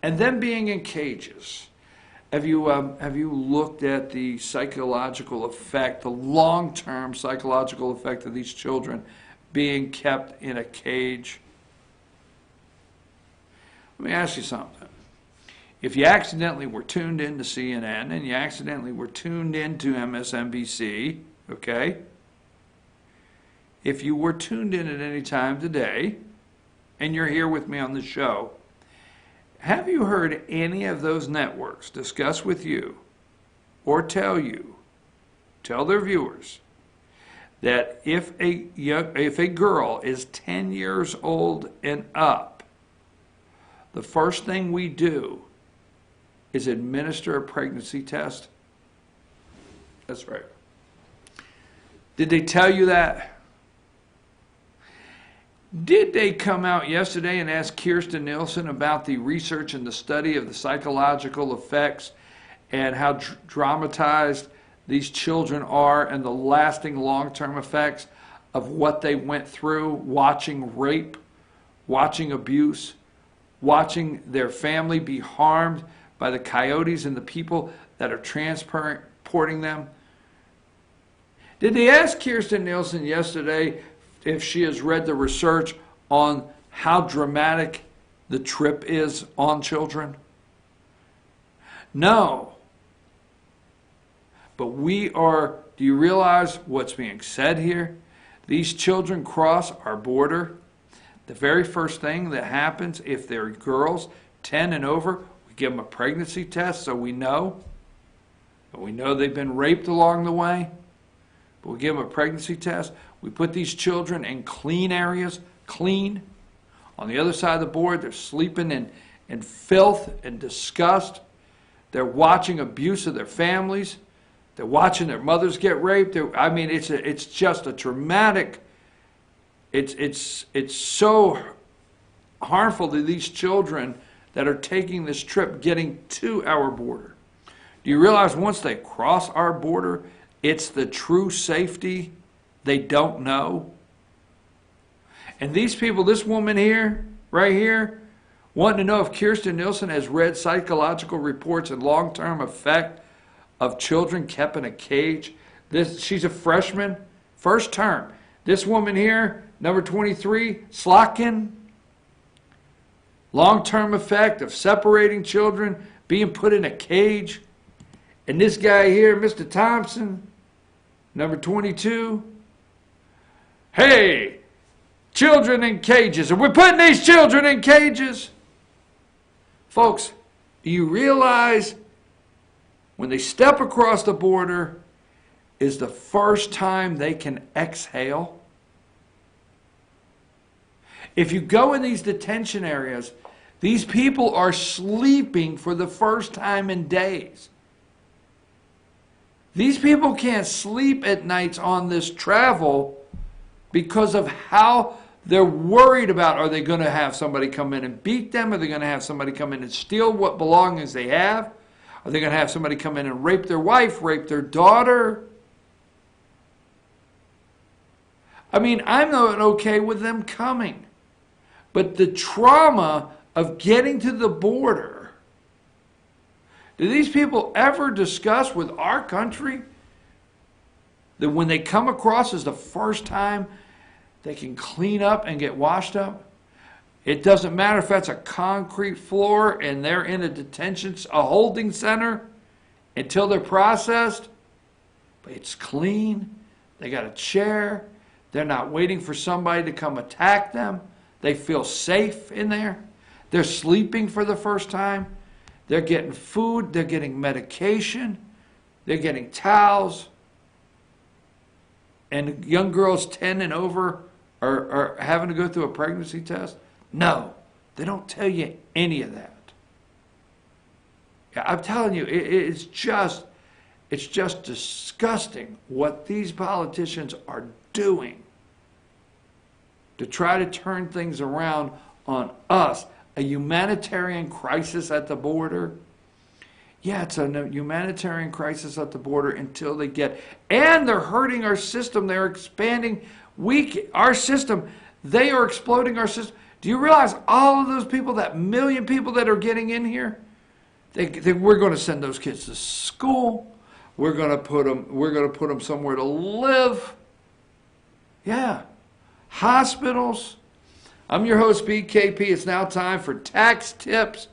and them being in cages. Have you looked at the psychological effect, the long-term psychological effect of these children being kept in a cage? Let me ask you something. If you accidentally were tuned into CNN and you accidentally were tuned into MSNBC, okay? If you were tuned in at any time today and you're here with me on the show, have you heard any of those networks discuss with you or tell their viewers, that if a girl is 10 years old and up, the first thing we do is administer a pregnancy test? That's right. Did they tell you that? Did they come out yesterday and ask Kirsten Nielsen about the research and the study of the psychological effects and how dramatized these children are and the lasting long-term effects of what they went through watching rape, watching abuse, watching their family be harmed by the coyotes and the people that are transporting them? Did they ask Kirsten Nielsen yesterday if she has read the research on how dramatic the trip is on children? No. But do you realize what's being said here? These children cross our border. The very first thing that happens, if they're girls, 10 and over, we give them a pregnancy test so we know. But we know they've been raped along the way. But we give them a pregnancy test. We put these children in clean areas, clean. On the other side of the board, they're sleeping in filth and disgust. They're watching abuse of their families. They're watching their mothers get raped. It's just a traumatic. It's so harmful to these children that are taking this trip, getting to our border. Do you realize once they cross our border, it's the true safety they don't know? And these people, this woman here, right here, wanting to know if Kirsten Nielsen has read psychological reports and long-term effect of children kept in a cage. She's a freshman, first term. This woman here, number 23, Slotkin, long-term effect of separating children, being put in a cage. And this guy here, Mr. Thompson, number 22, hey, children in cages. Are we putting these children in cages? Folks, do you realize when they step across the border is the first time they can exhale? If you go in these detention areas, these people are sleeping for the first time in days. These people can't sleep at nights on this travel because of how they're worried about, are they going to have somebody come in and beat them? Are they going to have somebody come in and steal what belongings they have? Are they going to have somebody come in and rape their wife, rape their daughter? I'm not okay with them coming. But the trauma of getting to the border, do these people ever discuss with our country that when they come across is the first time they can clean up and get washed up? It doesn't matter if that's a concrete floor and they're in a holding center until they're processed, but it's clean. They got a chair. They're not waiting for somebody to come attack them. They feel safe in there. They're sleeping for the first time. They're getting food. They're getting medication. They're getting towels. And young girls 10 and over are having to go through a pregnancy test? No, they don't tell you any of that. I'm telling you, it's just disgusting what these politicians are doing to try to turn things around on us. A humanitarian crisis at the border. Yeah, it's a humanitarian crisis at the border until they get, and they're hurting our system. They're expanding our system. They are exploding our system. Do you realize all of those people, that million people that are getting in here, we're going to send those kids to school. We're going to put them somewhere to live. Yeah. Hospitals. I'm your host, BKP. It's now time for Tax Tips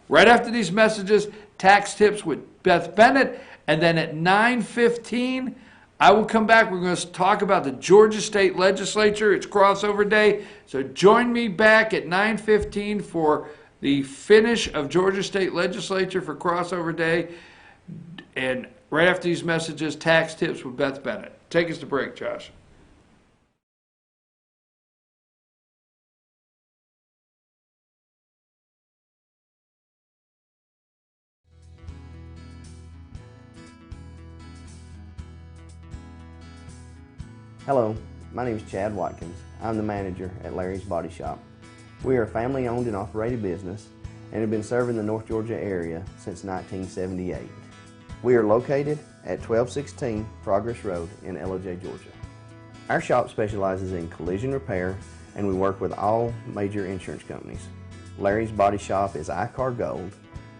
right after these messages, Tax Tips with Beth Bennett. And then at 9:15, I will come back. We're going to talk about the Georgia State Legislature. It's crossover day. So join me back at 9:15 for the finish of Georgia State Legislature for crossover day. And right after these messages, Tax Tips with Beth Bennett. Take us to break, Josh. Hello, my name is Chad Watkins. I'm the manager at Larry's Body Shop. We are a family-owned and operated business and have been serving the North Georgia area since 1978. We are located at 1216 Progress Road in LOJ, Georgia. Our shop specializes in collision repair and we work with all major insurance companies. Larry's Body Shop is ICAR Gold,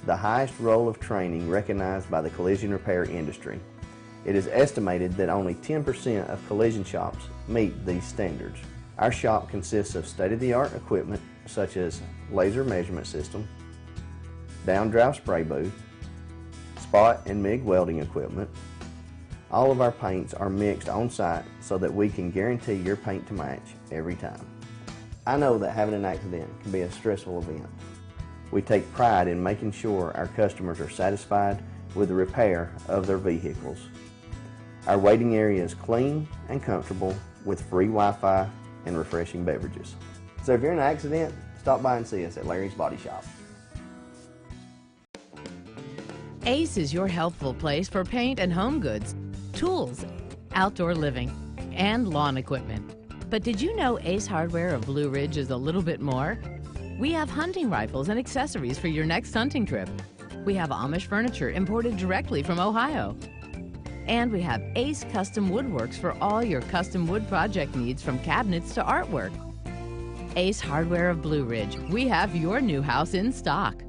the highest role of training recognized by the collision repair industry. It is estimated that only 10% of collision shops meet these standards. Our shop consists of state-of-the-art equipment such as laser measurement system, down-drive spray booth, spot and MIG welding equipment. All of our paints are mixed on site so that we can guarantee your paint to match every time. I know that having an accident can be a stressful event. We take pride in making sure our customers are satisfied with the repair of their vehicles. Our waiting area is clean and comfortable with free Wi-Fi and refreshing beverages. So if you're in an accident, stop by and see us at Larry's Body Shop. Ace is your helpful place for paint and home goods, tools, outdoor living, and lawn equipment. But did you know Ace Hardware of Blue Ridge is a little bit more? We have hunting rifles and accessories for your next hunting trip. We have Amish furniture imported directly from Ohio. And we have Ace Custom Woodworks for all your custom wood project needs, from cabinets to artwork. Ace Hardware of Blue Ridge. We have your new house in stock.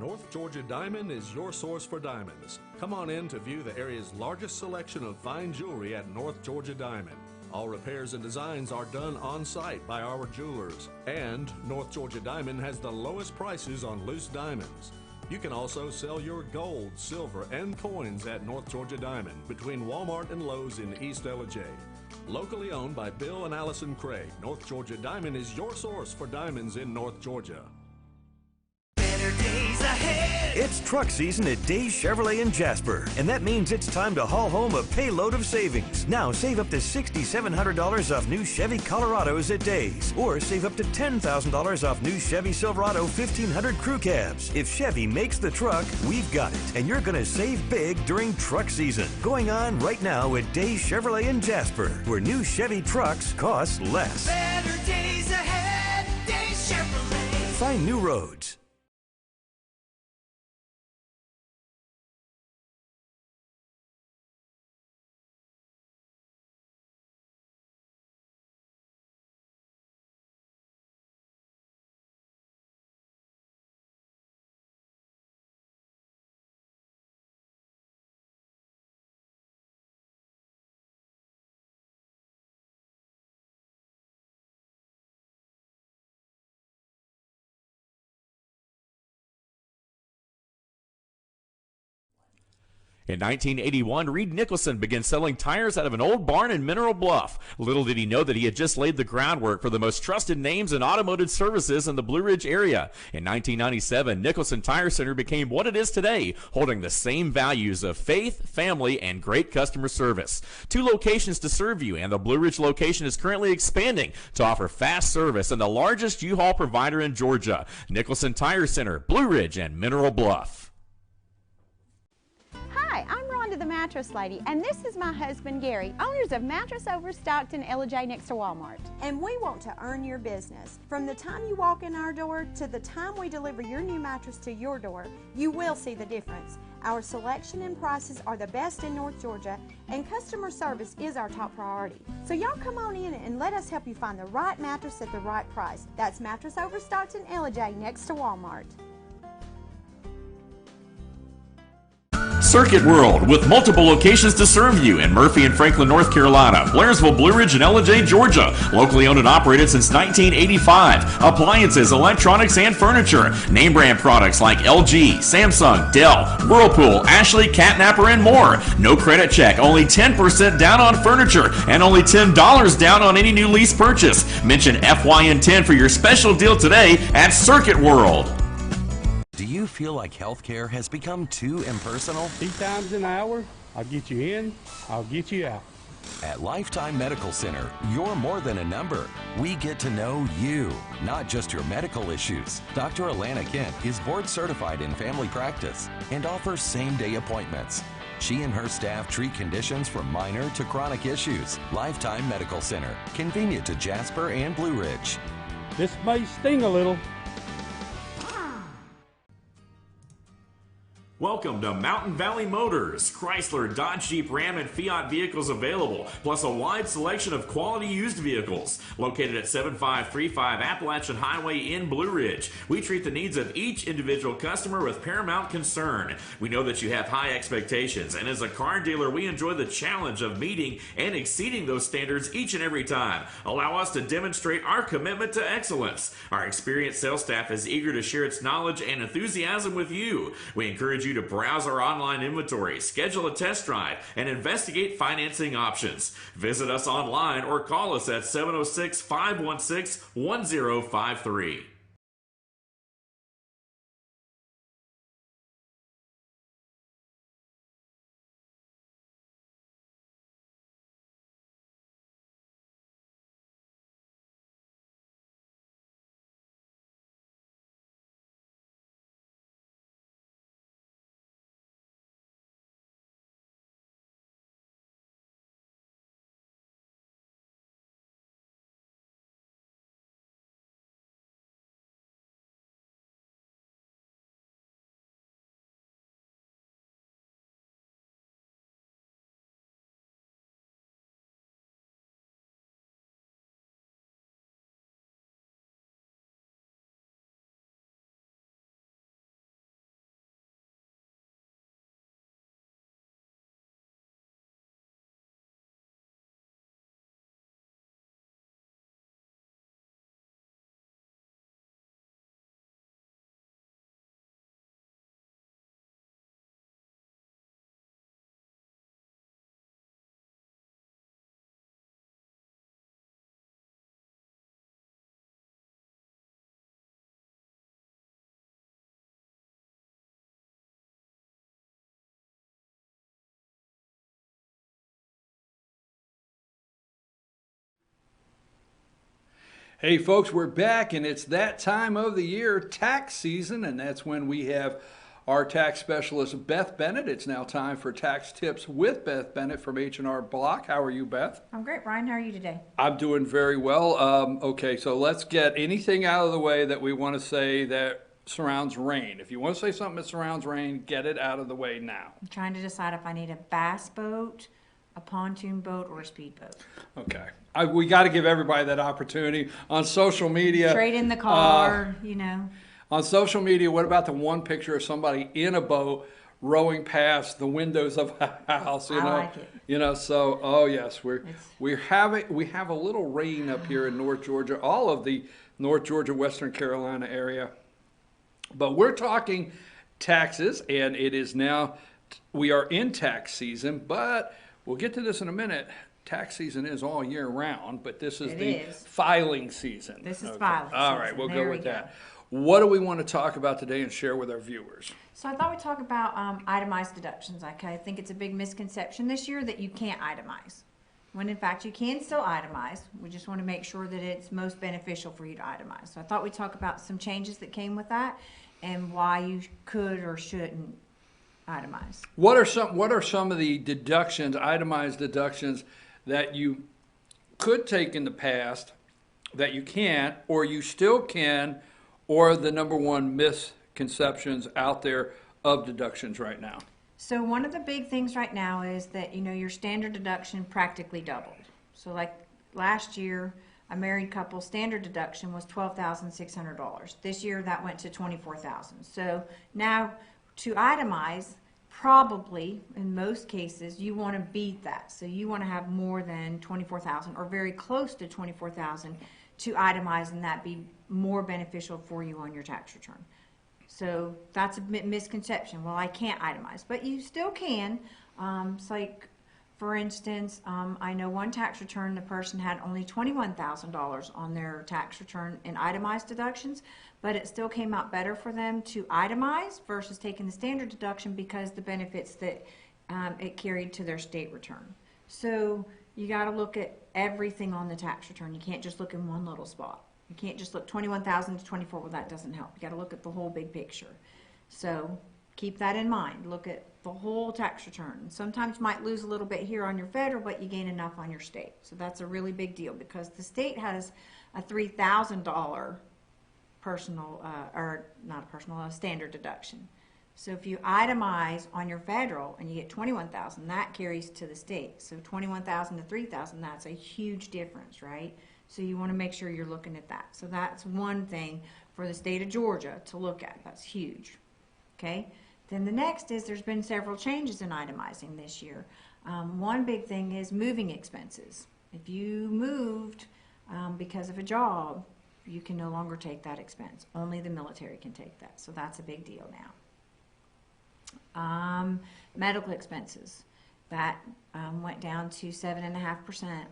North Georgia Diamond is your source for diamonds. Come on in to view the area's largest selection of fine jewelry at North Georgia Diamond. All repairs and designs are done on site by our jewelers. And North Georgia Diamond has the lowest prices on loose diamonds. You can also sell your gold, silver, and coins at North Georgia Diamond between Walmart and Lowe's in East LJ. Locally owned by Bill and Allison Craig, North Georgia Diamond is your source for diamonds in North Georgia. Better days ahead. It's truck season at Days Chevrolet in Jasper, and that means it's time to haul home a payload of savings. Now save up to $6,700 off new Chevy Colorados at Days, or save up to $10,000 off new Chevy Silverado 1500 crew cabs. If Chevy makes the truck, we've got it, and you're going to save big during truck season. Going on right now at Days Chevrolet in Jasper, where new Chevy trucks cost less. Better days ahead. Days Chevrolet. Find new roads. In 1981, Reed Nicholson began selling tires out of an old barn in Mineral Bluff. Little did he know that he had just laid the groundwork for the most trusted names in automotive services in the Blue Ridge area. In 1997, Nicholson Tire Center became what it is today, holding the same values of faith, family, and great customer service. 2 locations to serve you, and the Blue Ridge location is currently expanding to offer fast service and the largest U-Haul provider in Georgia. Nicholson Tire Center, Blue Ridge, and Mineral Bluff. Hi, I'm Rhonda the Mattress Lady, and this is my husband Gary, owners of Mattress Overstocked in LJ next to Walmart. And we want to earn your business. From the time you walk in our door to the time we deliver your new mattress to your door, you will see the difference. Our selection and prices are the best in North Georgia, and customer service is our top priority. So y'all come on in and let us help you find the right mattress at the right price. That's Mattress Overstocked in LJ next to Walmart. Circuit World, with multiple locations to serve you in Murphy and Franklin, North Carolina, Blairsville, Blue Ridge, and LJ, Georgia. Locally owned and operated since 1985. Appliances, electronics, and furniture. Name brand products like LG, Samsung, Dell, Whirlpool, Ashley, Catnapper, and more. No credit check, only 10% down on furniture, and only $10 down on any new lease purchase. Mention FYN10 for your special deal today at Circuit World. Do you feel like healthcare has become too impersonal? 3 times an hour, I'll get you in, I'll get you out. At Lifetime Medical Center, you're more than a number. We get to know you, not just your medical issues. Dr. Alana Kent is board certified in family practice and offers same-day appointments. She and her staff treat conditions from minor to chronic issues. Lifetime Medical Center, convenient to Jasper and Blue Ridge. This may sting a little. Welcome to Mountain Valley Motors. Chrysler, Dodge, Jeep, Ram, and Fiat vehicles available, plus a wide selection of quality used vehicles. Located at 7535 Appalachian Highway in Blue Ridge, we treat the needs of each individual customer with paramount concern. We know that you have high expectations, and as a car dealer, we enjoy the challenge of meeting and exceeding those standards each and every time. Allow us to demonstrate our commitment to excellence. Our experienced sales staff is eager to share its knowledge and enthusiasm with you. We encourage you to browse our online inventory, schedule a test drive, and investigate financing options. Visit us online or call us at 706-516-1053. Hey folks, we're back and it's that time of the year, tax season, and that's when we have our tax specialist, Beth Bennett. It's now time for Tax Tips with Beth Bennett from H&R Block. How are you, Beth? I'm great, Brian. How are you today? I'm doing very well. Okay, so let's get anything out of the way that we want to say that surrounds rain. If you want to say something that surrounds rain, get it out of the way now. I'm trying to decide if I need a bass boat, a pontoon boat, or a speedboat. Okay. We got to give everybody that opportunity on social media. Trade in the car, you know. On social media, what about the one picture of somebody in a boat rowing past the windows of a house? You know, I like it. You know, so oh yes, we have a little rain up here in North Georgia, all of the North Georgia, Western Carolina area. But we're talking taxes, and it is now we are in tax season, but we'll get to this in a minute. Tax season is all year round, but this is filing season. This is filing season. All right, we'll go with that. What do we want to talk about today and share with our viewers? So I thought we'd talk about itemized deductions. Okay, I think it's a big misconception this year that you can't itemize, when in fact you can still itemize. We just want to make sure that it's most beneficial for you to itemize. So I thought we'd talk about some changes that came with that and why you could or shouldn't itemize. What are some of the deductions, itemized deductions, that you could take in the past that you can't, or you still can, or the number one misconceptions out there of deductions right now? So one of the big things right now is that, you know, your standard deduction practically doubled. So like last year, a married couple standard deduction was $12,600. This year that went to $24,000. So now to itemize, probably in most cases you want to beat that. So you want to have more than $24,000 or very close to $24,000 to itemize, and that be more beneficial for you on your tax return. So that's a misconception. Well, I can't itemize, but you still can. It's like, for instance, I know one tax return, the person had only $21,000 on their tax return in itemized deductions, but it still came out better for them to itemize versus taking the standard deduction because the benefits that it carried to their state return. So you got to look at everything on the tax return. You can't just look in one little spot. You can't just look 21,000 to 24. Well, that doesn't help. You got to look at the whole big picture. So keep that in mind. Look at the whole tax return. Sometimes you might lose a little bit here on your federal, but you gain enough on your state. So that's a really big deal because the state has a $3,000 personal, or not a personal, a standard deduction. So if you itemize on your federal and you get 21,000, that carries to the state. So 21,000 to 3,000, that's a huge difference, right? So you want to make sure you're looking at that. So that's one thing for the state of Georgia to look at. That's huge. Okay. Then the next is there's been several changes in itemizing this year. One big thing is moving expenses. If you moved because of a job, you can no longer take that expense. Only the military can take that. So that's a big deal now. Medical expenses, that went down to 7.5%.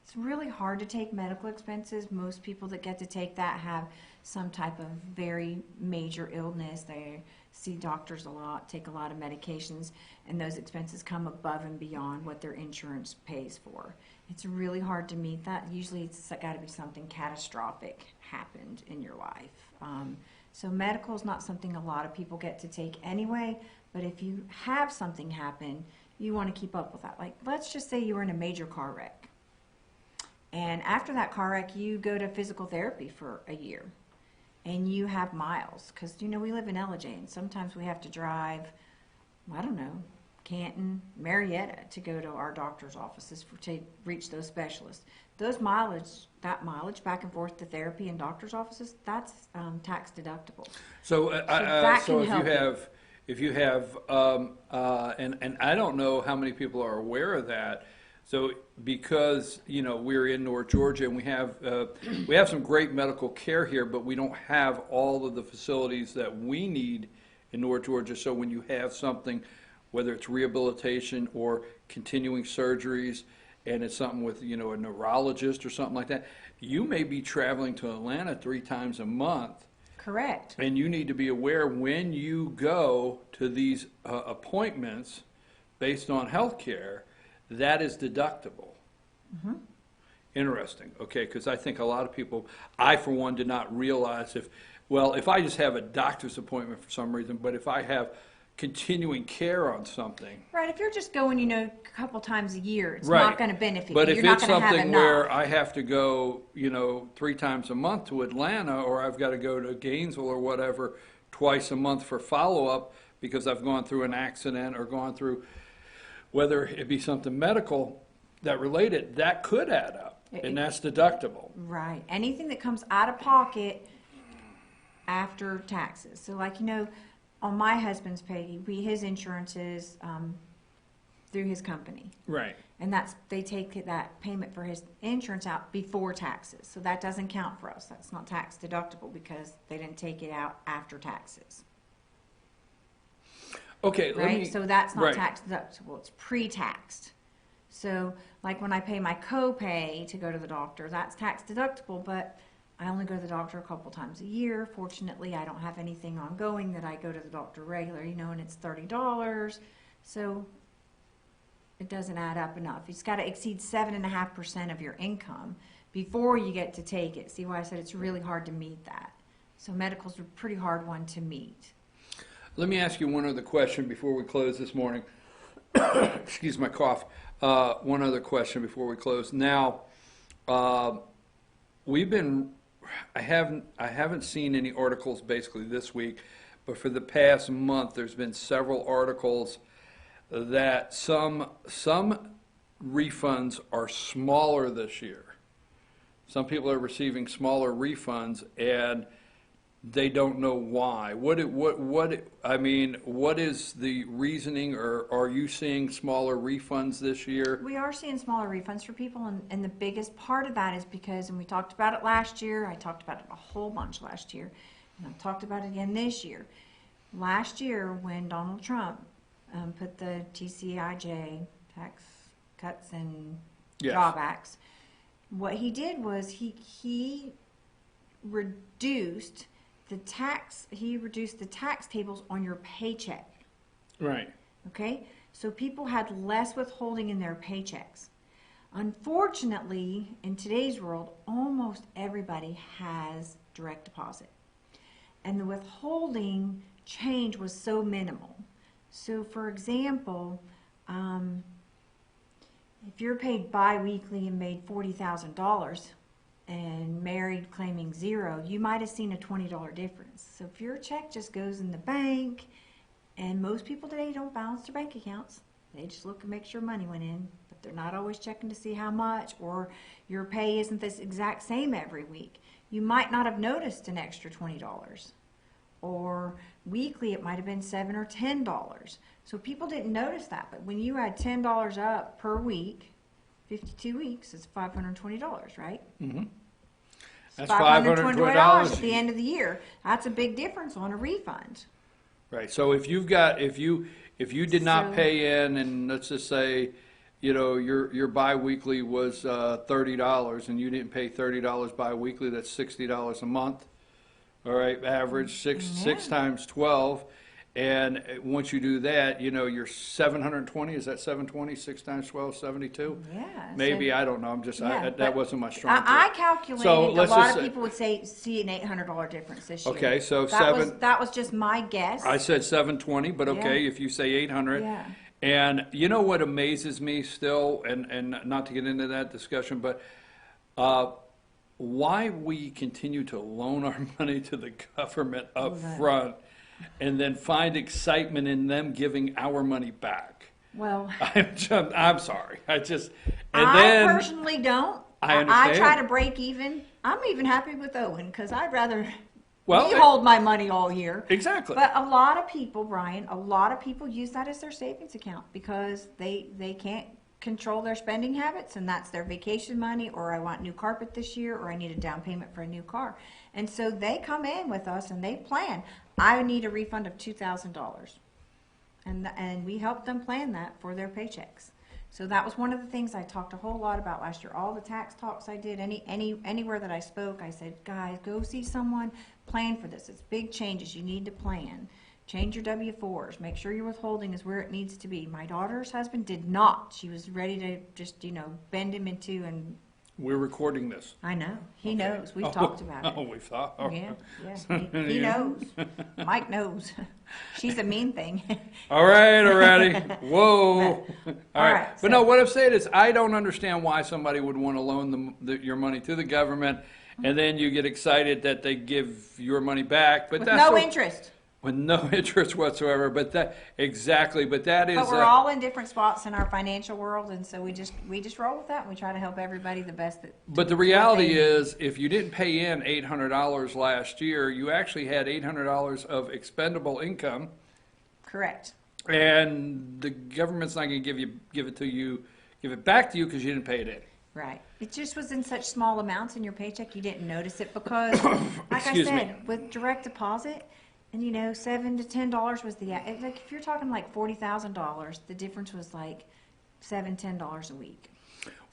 It's really hard to take medical expenses. Most people that get to take that have some type of very major illness. They see doctors a lot, take a lot of medications, and those expenses come above and beyond what their insurance pays for. It's really hard to meet that. Usually it's got to be something catastrophic happened in your life. So medical is not something a lot of people get to take anyway, but if you have something happen, you want to keep up with that. Like, let's just say you were in a major car wreck. And after that car wreck, you go to physical therapy for a year. And you have miles. Because, you know, we live in LJ, and sometimes we have to drive, I don't know, Canton, Marietta to go to our doctor's offices to reach those specialists. Those mileage, that mileage back and forth to therapy and doctor's offices, that's tax deductible. So, if you have, and I don't know how many people are aware of that. So because, you know, we're in North Georgia and we have some great medical care here, but we don't have all of the facilities that we need in North Georgia. So when you have something, whether it's rehabilitation or continuing surgeries, and it's something with, you know, a neurologist or something like that, you may be traveling to Atlanta 3 times a month. Correct. And you need to be aware when you go to these appointments based on health care, that is deductible. Mm-hmm. Interesting. Okay, because I think a lot of people, I for one did not realize if I just have a doctor's appointment for some reason, but if I have continuing care on something. Right, if you're just going, you know, a couple times a year, it's Right. not going to benefit But you. if You're not it's going to have something enough. where I have to go, you know, 3 times a month to Atlanta, or I've got to go to Gainesville or whatever twice a month for follow-up because I've gone through an accident or gone through, whether it be something medical that related, that could add up, and that's deductible. Right. Anything that comes out of pocket after taxes. So, like, you know, on my husband's pay, his insurance is through his company. Right. And they take that payment for his insurance out before taxes. So that doesn't count for us. That's not tax deductible because they didn't take it out after taxes. Okay. Right? So that's not right. tax deductible. It's pre-taxed. So, like when I pay my copay to go to the doctor, that's tax deductible, but I only go to the doctor a couple times a year. Fortunately, I don't have anything ongoing that I go to the doctor regularly, you know, and it's $30. So it doesn't add up enough. It's got to exceed 7.5% of your income before you get to take it. See why I said it's really hard to meet that. So medical's a pretty hard one to meet. Let me ask you one other question before we close this morning. Excuse my cough. One other question before we close. Now, I haven't seen any articles basically this week, but for the past month there's been several articles that some refunds are smaller this year. Some people are receiving smaller refunds and they don't know why. What is the reasoning, or are you seeing smaller refunds this year? We are seeing smaller refunds for people, and the biggest part of that is because, and we talked about it last year, I talked about it a whole bunch last year, and I talked about it again this year. Last year, when Donald Trump put the TCIJ, Tax Cuts and Job Acts, what he did was he reduced the tax tables on your paycheck. Right. Okay? So people had less withholding in their paychecks. Unfortunately, in today's world, almost everybody has direct deposit. And the withholding change was so minimal. So for example, if you're paid bi-weekly and made $40,000, and married claiming 0, you might have seen a $20 difference. So if your check just goes in the bank And most people today don't balance their bank accounts. They just look and make sure money went in, but they're not always checking to see how much, or your pay isn't this exact same every week. You might not have noticed an extra $20. Or weekly it might have been $7 or $10. So people didn't notice that, but when you add $10 up per week, 52 weeks, it's $520, right? Mm-hmm. That's $520 at the end of the year. That's a big difference on a refund. Right. So if you did not pay in, and let's just say, your biweekly was $30, and you didn't pay $30 biweekly, that's $60 a month. All right, average six times 12, and once you do that, you're 720. Is that 720? 6 times 12, 72. Yeah. Maybe, so, I don't know. I'm just yeah, that wasn't my strong point. I calculated. So a lot of say, people would see an $800 difference this year. Okay, so that was just my guess. I said 720, but okay, Yeah. if you say 800. Yeah. And you know what amazes me still, and not to get into that discussion, but why we continue to loan our money to the government up front and then find excitement in them giving our money back. Well, I'm sorry. I personally don't. I understand. I try to break even. I'm even happy with Owen because I'd rather hold my money all year. Exactly. But a lot of people, Brian, use that as their savings account because they can't control their spending habits, and that's their vacation money, or I want new carpet this year, or I need a down payment for a new car. And so they come in with us and they plan, I need a refund of $2,000. And we help them plan that for their paychecks. So that was one of the things I talked a whole lot about last year. All the tax talks I did, anywhere that I spoke, I said, guys, go see someone, plan for this. It's big changes. You need to plan. Change your W-4s. Make sure your withholding is where it needs to be. My daughter's husband did not. She was ready to just, bend him into and... We're recording this. I know. He knows. We've talked about it. Oh, we've thought. Oh. Yeah. He knows. Mike knows. She's a mean thing. All righty. Whoa. All right. So, But no, what I'm saying is I don't understand why somebody would want to loan your money to the government, and then you get excited that they give your money back. But with that's no interest. With no interest whatsoever, but that is. But we're all in different spots in our financial world, and so we just roll with that. And we try to help everybody the best. But the reality is, if you didn't pay in $800 last year, you actually had $800 of expendable income. Correct. And the government's not going to give it back to you because you didn't pay it in. Right. It just was in such small amounts in your paycheck you didn't notice it because, like I said, with direct deposit. And $7 to $10 was like if you're talking like $40,000, the difference was like $7-10 a week.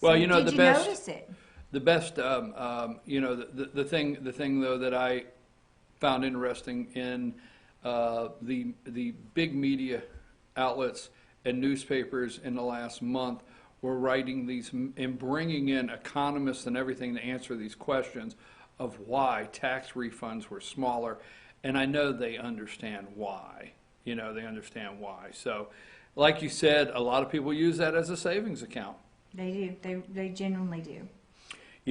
Well, so the best. Notice it? The best, the thing though that I found interesting in the big media outlets and newspapers in the last month were writing these and bringing in economists and everything to answer these questions of why tax refunds were smaller. And I know they understand why. They understand why. So, like you said, a lot of people use that as a savings account. They do. They genuinely do.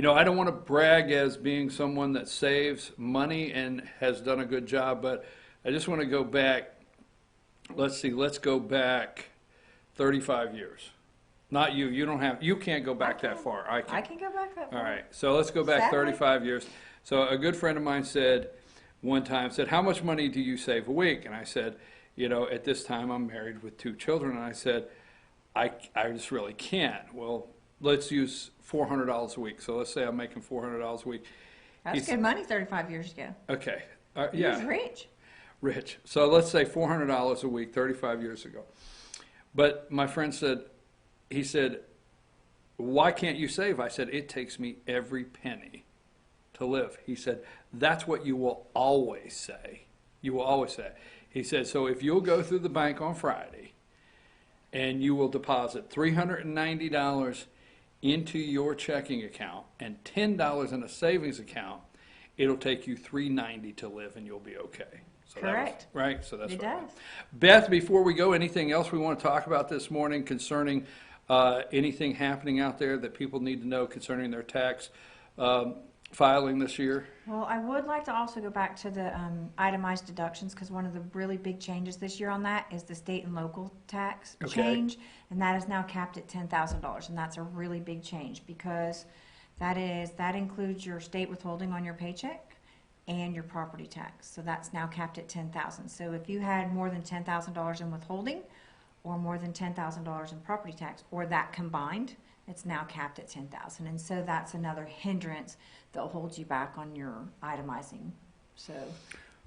I don't want to brag as being someone that saves money and has done a good job, but I just want to go back. Let's go back 35 years. Not you. You can't go back that far. I can go back that far. All right. So let's go back 35 years. So a good friend of mine one time said, how much money do you save a week? And I said, at this time I'm married with 2 children. And I said, I just really can't. Well, let's use $400 a week. So let's say I'm making $400 a week. That's good money 35 years ago. Okay. He was rich. Rich. So let's say $400 a week 35 years ago. But my friend said, why can't you save? I said, it takes me every penny to live. He said, that's what you will always say. You will always say. He said, so if you'll go through the bank on Friday and you will deposit $390 into your checking account and $10 in a savings account, it'll take you $390 to live and you'll be okay. So correct. Right? So that's it right. does. Beth, before we go, anything else we want to talk about this morning concerning anything happening out there that people need to know concerning their tax filing this year? Well, I would like to also go back to the itemized deductions, because one of the really big changes this year on that is the state and local tax change, and that is now capped at $10,000, and that's a really big change because that includes your state withholding on your paycheck and your property tax. So that's now capped at $10,000. So if you had more than $10,000 in withholding or more than $10,000 in property tax, or that combined, it's now capped at $10,000, and so that's another hindrance that holds you back on your itemizing. So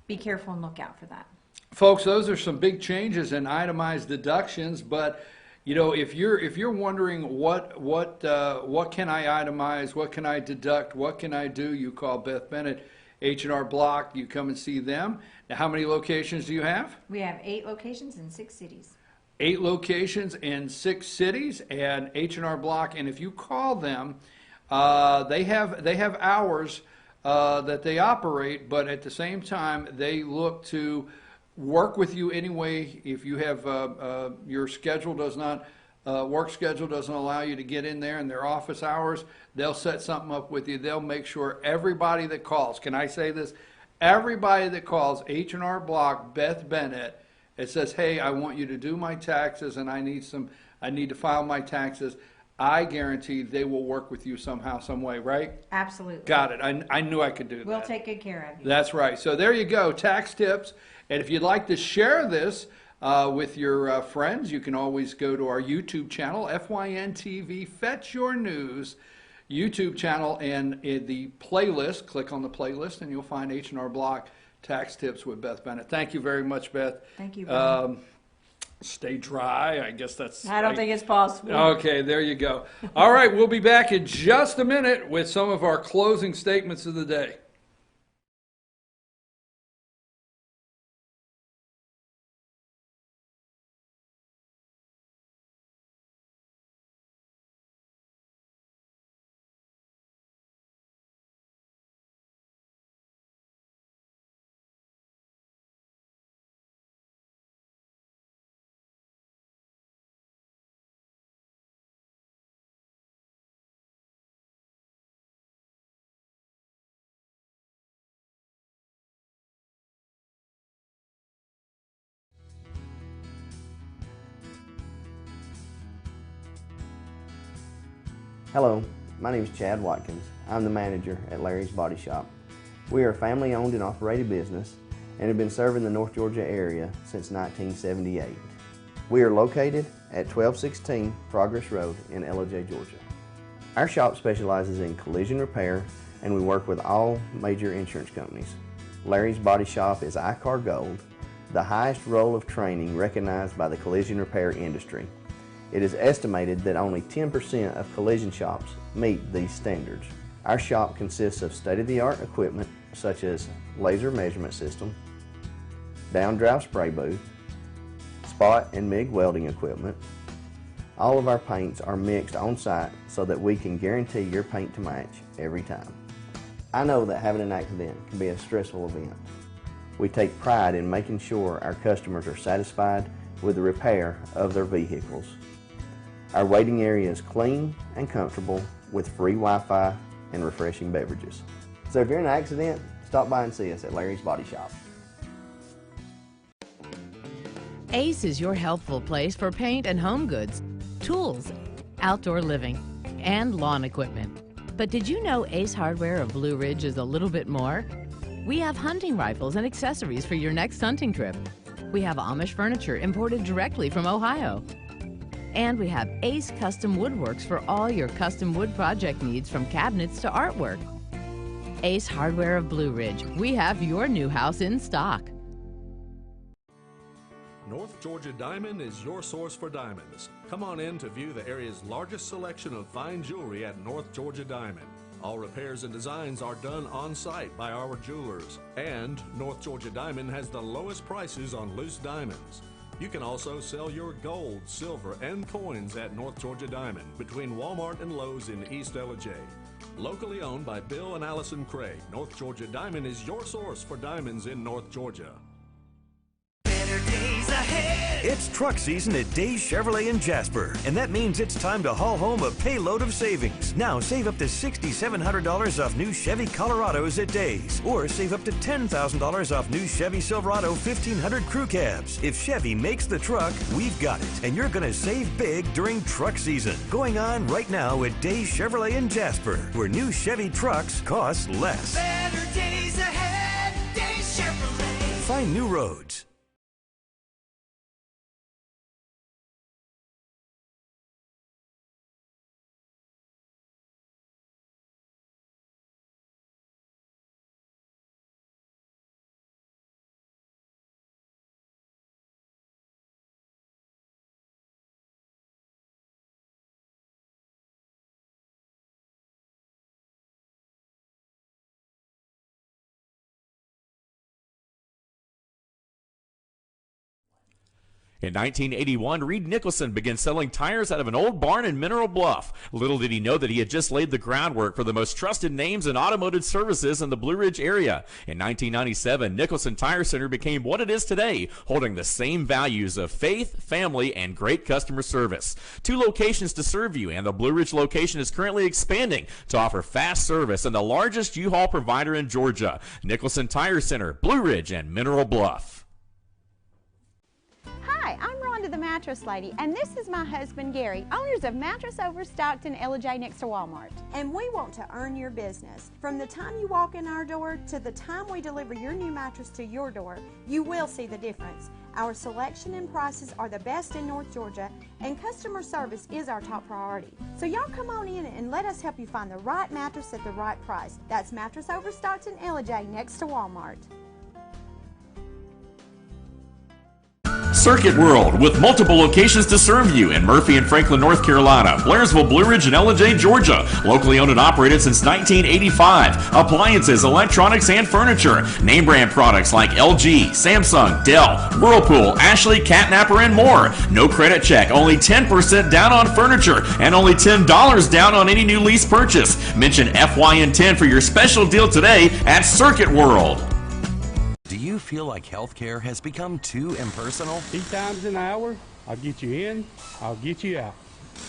be careful and look out for that. Folks, those are some big changes in itemized deductions, but you know, if you're wondering what can I itemize, what can I deduct, what can I do, you call Beth Bennett, H&R Block. You come and see them. Now, how many locations do you have? We have 8 locations in 6 cities. 8 locations in 6 cities, and H&R Block. And if you call them, they have hours that they operate, but at the same time, they look to work with you anyway. If you have your schedule does not work schedule doesn't allow you to get in there in their office hours, they'll set something up with you. They'll make sure everybody that calls, can I say this? Everybody that calls H&R Block, Beth Bennett, it says, hey, I want you to do my taxes and I need to file my taxes. I guarantee they will work with you somehow, some way, right? Absolutely. Got it. I knew I could do that. We'll take good care of you. That's right. So there you go, tax tips. And if you'd like to share this with your friends, you can always go to our YouTube channel, FYN TV, Fetch Your News YouTube channel, and in the playlist, click on the playlist, and you'll find H&R Block Tax Tips with Beth Bennett. Thank you very much, Beth. Thank you, Brian. Stay dry. I guess that's... I don't think it's possible. Okay, there you go. All right, we'll be back in just a minute with some of our closing statements of the day. Hello, my name is Chad Watkins. I'm the manager at Larry's Body Shop. We are a family-owned and operated business and have been serving the North Georgia area since 1978. We are located at 1216 Progress Road in LOJ, Georgia. Our shop specializes in collision repair, and we work with all major insurance companies. Larry's Body Shop is ICAR Gold, the highest role of training recognized by the collision repair industry. It is estimated that only 10% of collision shops meet these standards. Our shop consists of state-of-the-art equipment such as laser measurement system, down-drive spray booth, spot and MIG welding equipment. All of our paints are mixed on-site so that we can guarantee your paint to match every time. I know that having an accident can be a stressful event. We take pride in making sure our customers are satisfied with the repair of their vehicles. Our waiting area is clean and comfortable with free Wi-Fi and refreshing beverages. So if you're in an accident, stop by and see us at Larry's Body Shop. Ace is your healthful place for paint and home goods, tools, outdoor living, and lawn equipment. But did you know Ace Hardware of Blue Ridge is a little bit more? We have hunting rifles and accessories for your next hunting trip. We have Amish furniture imported directly from Ohio. And we have Ace Custom Woodworks for all your custom wood project needs, from cabinets to artwork. Ace Hardware of Blue Ridge, we have your new house in stock. North Georgia Diamond is your source for diamonds. Come on in to view the area's largest selection of fine jewelry at North Georgia Diamond. All repairs and designs are done on site by our jewelers. And North Georgia Diamond has the lowest prices on loose diamonds. You can also sell your gold, silver, and coins at North Georgia Diamond between Walmart and Lowe's in East LJ. Locally owned by Bill and Allison Craig, North Georgia Diamond is your source for diamonds in North Georgia. Better days ahead. ahead. It's truck season at Days Chevrolet in Jasper, and that means it's time to haul home a payload of savings. Now save up to $6,700 off new Chevy Colorados at Days, or save up to $10,000 off new Chevy Silverado 1500 crew cabs. If Chevy makes the truck, we've got it, and you're going to save big during truck season. Going on right now at Days Chevrolet in Jasper, where new Chevy trucks cost less. Better days ahead. Days Chevrolet. Find new roads. In 1981, Reed Nicholson began selling tires out of an old barn in Mineral Bluff. Little did he know that he had just laid the groundwork for the most trusted names in automotive services in the Blue Ridge area. In 1997, Nicholson Tire Center became what it is today, holding the same values of faith, family, and great customer service. 2 locations to serve you, and the Blue Ridge location is currently expanding to offer fast service and the largest U-Haul provider in Georgia. Nicholson Tire Center, Blue Ridge, and Mineral Bluff. Hi, I'm Rhonda the Mattress Lady, and this is my husband Gary, owners of Mattress Overstocked in Ella next to Walmart. And we want to earn your business. From the time you walk in our door to the time we deliver your new mattress to your door, you will see the difference. Our selection and prices are the best in North Georgia, and customer service is our top priority. So y'all come on in and let us help you find the right mattress at the right price. That's Mattress Overstocked in Ella next to Walmart. Circuit World, with multiple locations to serve you in Murphy and Franklin, North Carolina, Blairsville, Blue Ridge, and Ella, Georgia. Locally owned and operated since 1985. Appliances, electronics, and furniture. Name brand products like LG, Samsung, Dell, Whirlpool, Ashley, Catnapper, and more. No credit check, only 10% down on furniture, and only $10 down on any new lease purchase. Mention FYN10 for your special deal today at Circuit World. Do you feel like healthcare has become too impersonal? 3 times an hour, I'll get you in, I'll get you out.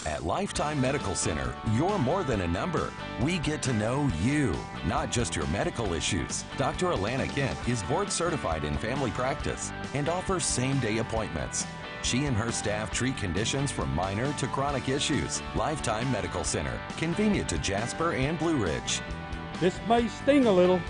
At Lifetime Medical Center, you're more than a number. We get to know you, not just your medical issues. Dr. Alana Kent is board certified in family practice and offers same-day appointments. She and her staff treat conditions from minor to chronic issues. Lifetime Medical Center, convenient to Jasper and Blue Ridge. This may sting a little.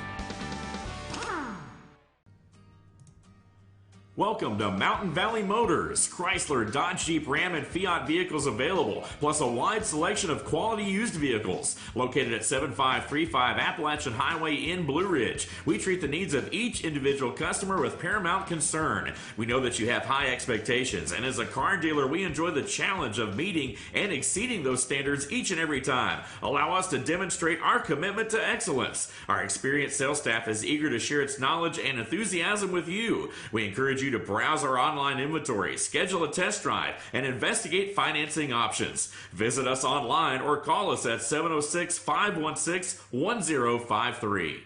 Welcome to Mountain Valley Motors. Chrysler, Dodge, Jeep, Ram, and Fiat vehicles available, plus a wide selection of quality used vehicles. Located at 7535 Appalachian Highway in Blue Ridge, we treat the needs of each individual customer with paramount concern. We know that you have high expectations, and as a car dealer, we enjoy the challenge of meeting and exceeding those standards each and every time. Allow us to demonstrate our commitment to excellence. Our experienced sales staff is eager to share its knowledge and enthusiasm with you. We encourage you to browse our online inventory, schedule a test drive, and investigate financing options. Visit us online or call us at 706-516-1053.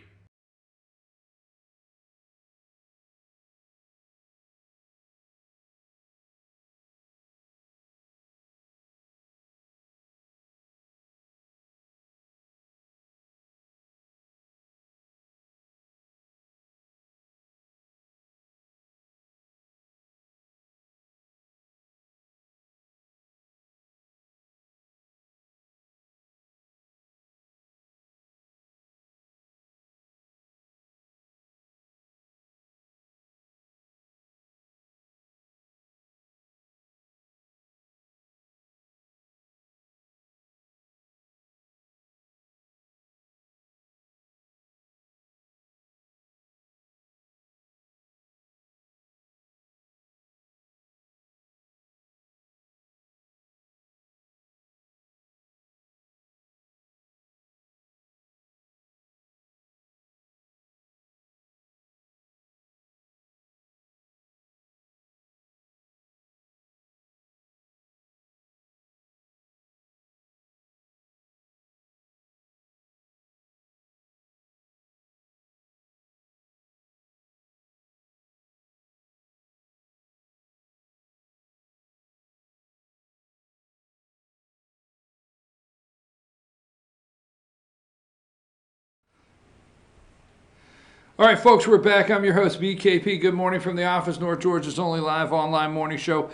All right, folks, we're back. I'm your host, BKP. Good morning from the office, North Georgia's only live online morning show.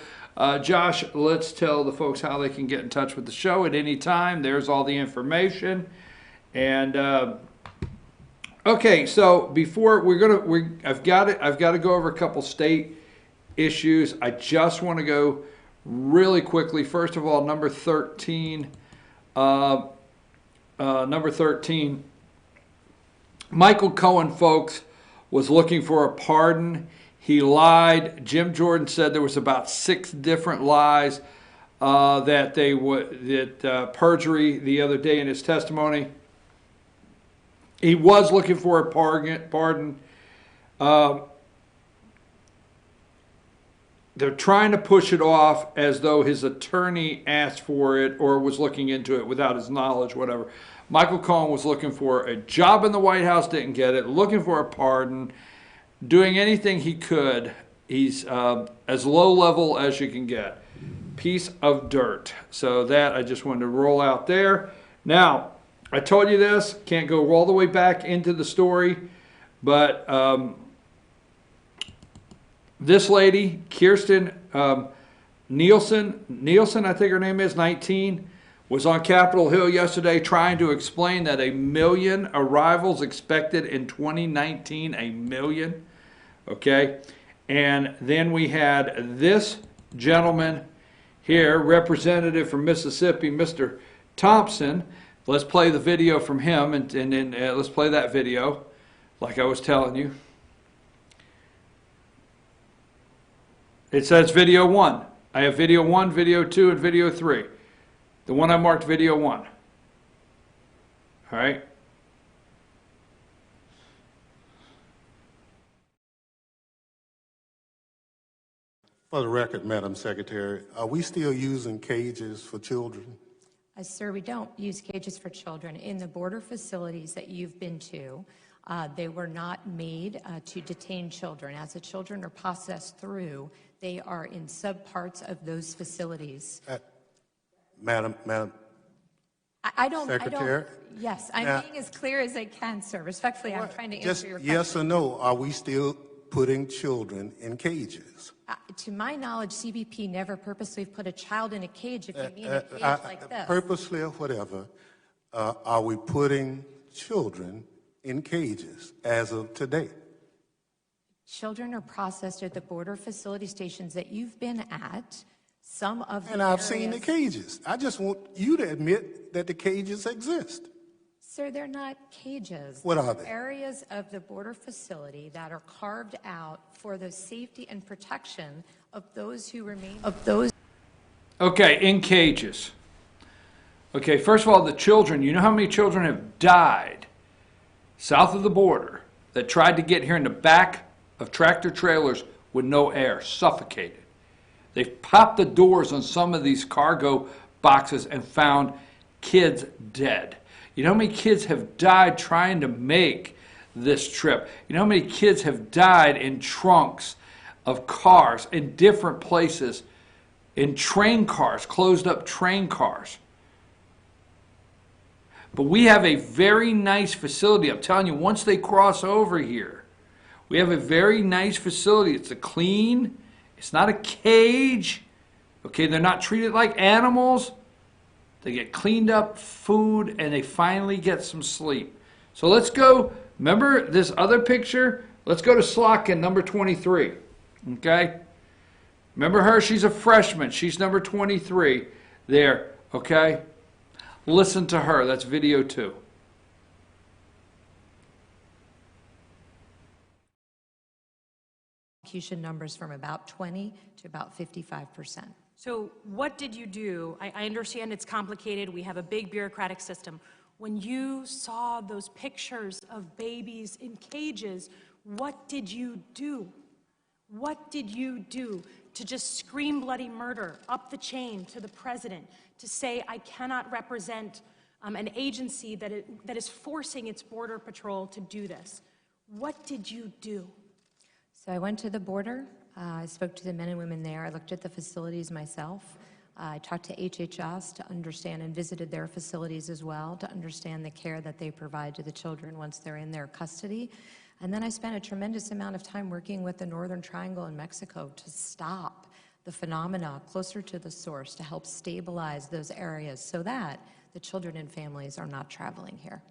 Josh, let's tell the folks how they can get in touch with the show at any time. There's all the information. And okay, so before I've got to go over a couple state issues. I just want to go really quickly. First of all, number 13. Number 13. Michael Cohen, folks, was looking for a pardon. He lied. Jim Jordan said there was about 6 different lies perjury the other day in his testimony. He was looking for a pardon. They're trying to push it off as though his attorney asked for it or was looking into it without his knowledge, whatever. Michael Cohen was looking for a job in the White House, didn't get it, looking for a pardon, doing anything he could. He's as low level as you can get. Piece of dirt. So that I just wanted to roll out there. Now, I told you this, can't go all the way back into the story, but this lady, Kirsten Nielsen, I think her name is, 19, was on Capitol Hill yesterday trying to explain that 1 million arrivals expected in 2019, 1 million, okay? And then we had this gentleman here, representative from Mississippi, Mr. Thompson. Let's play the video from him, and then let's play that video, like I was telling you. It says video 1. I have video 1, video 2, and video 3. The one I marked video 1. All right. For the record, Madam Secretary, are we still using cages for children? Sir, we don't use cages for children. In the border facilities that you've been to, they were not made to detain children. As the children are processed through, they are in subparts of those facilities. Madam I don't, Secretary? yes, I'm Now, being as clear as I can, sir. Respectfully, I'm trying to answer just your question. yes or no, are we still putting children in cages? To my knowledge, CBP never purposely put a child in a cage, if you mean a cage like this. Purposely or whatever, are we putting children in cages as of today? Children are processed at the border facility stations that you've been at. Some of the And I've seen the cages. I just want you to admit that the cages exist. Sir, they're not cages. What are they? Areas of the border facility that are carved out for the safety and protection of those who remain. Okay, in cages. Okay, first of all, the children, you know how many children have died south of the border that tried to get here in the back of tractor trailers with no air, suffocated. They've popped the doors on some of these cargo boxes and found kids dead. You know how many kids have died trying to make this trip? You know how many kids have died in trunks of cars in different places, in train cars, closed up train cars? But we have a very nice facility. I'm telling you, once they cross over here, we have a very nice facility. It's a clean, it's not a cage. Okay, they're not treated like animals. They get cleaned up, food, and they finally get some sleep. So let's go, remember this other picture? Let's go to Slotkin, number 23, okay? Remember her? She's a freshman. She's number 23 there, okay? Listen to her. That's video 2. Execution numbers from about 20 to about 55%. So what did you do? I understand it's complicated. We have a big bureaucratic system. When you saw those pictures of babies in cages, what did you do? What did you do to just scream bloody murder up the chain to the president, to say, I cannot represent an agency that is forcing its border patrol to do this? What did you do? So I went to the border. I spoke to the men and women there. I looked at the facilities myself. I talked to HHS to understand and visited their facilities as well to understand the care that they provide to the children once they're in their custody. And then I spent a tremendous amount of time working with the Northern Triangle in Mexico to stop the phenomena closer to the source, to help stabilize those areas so that the children and families are not traveling here.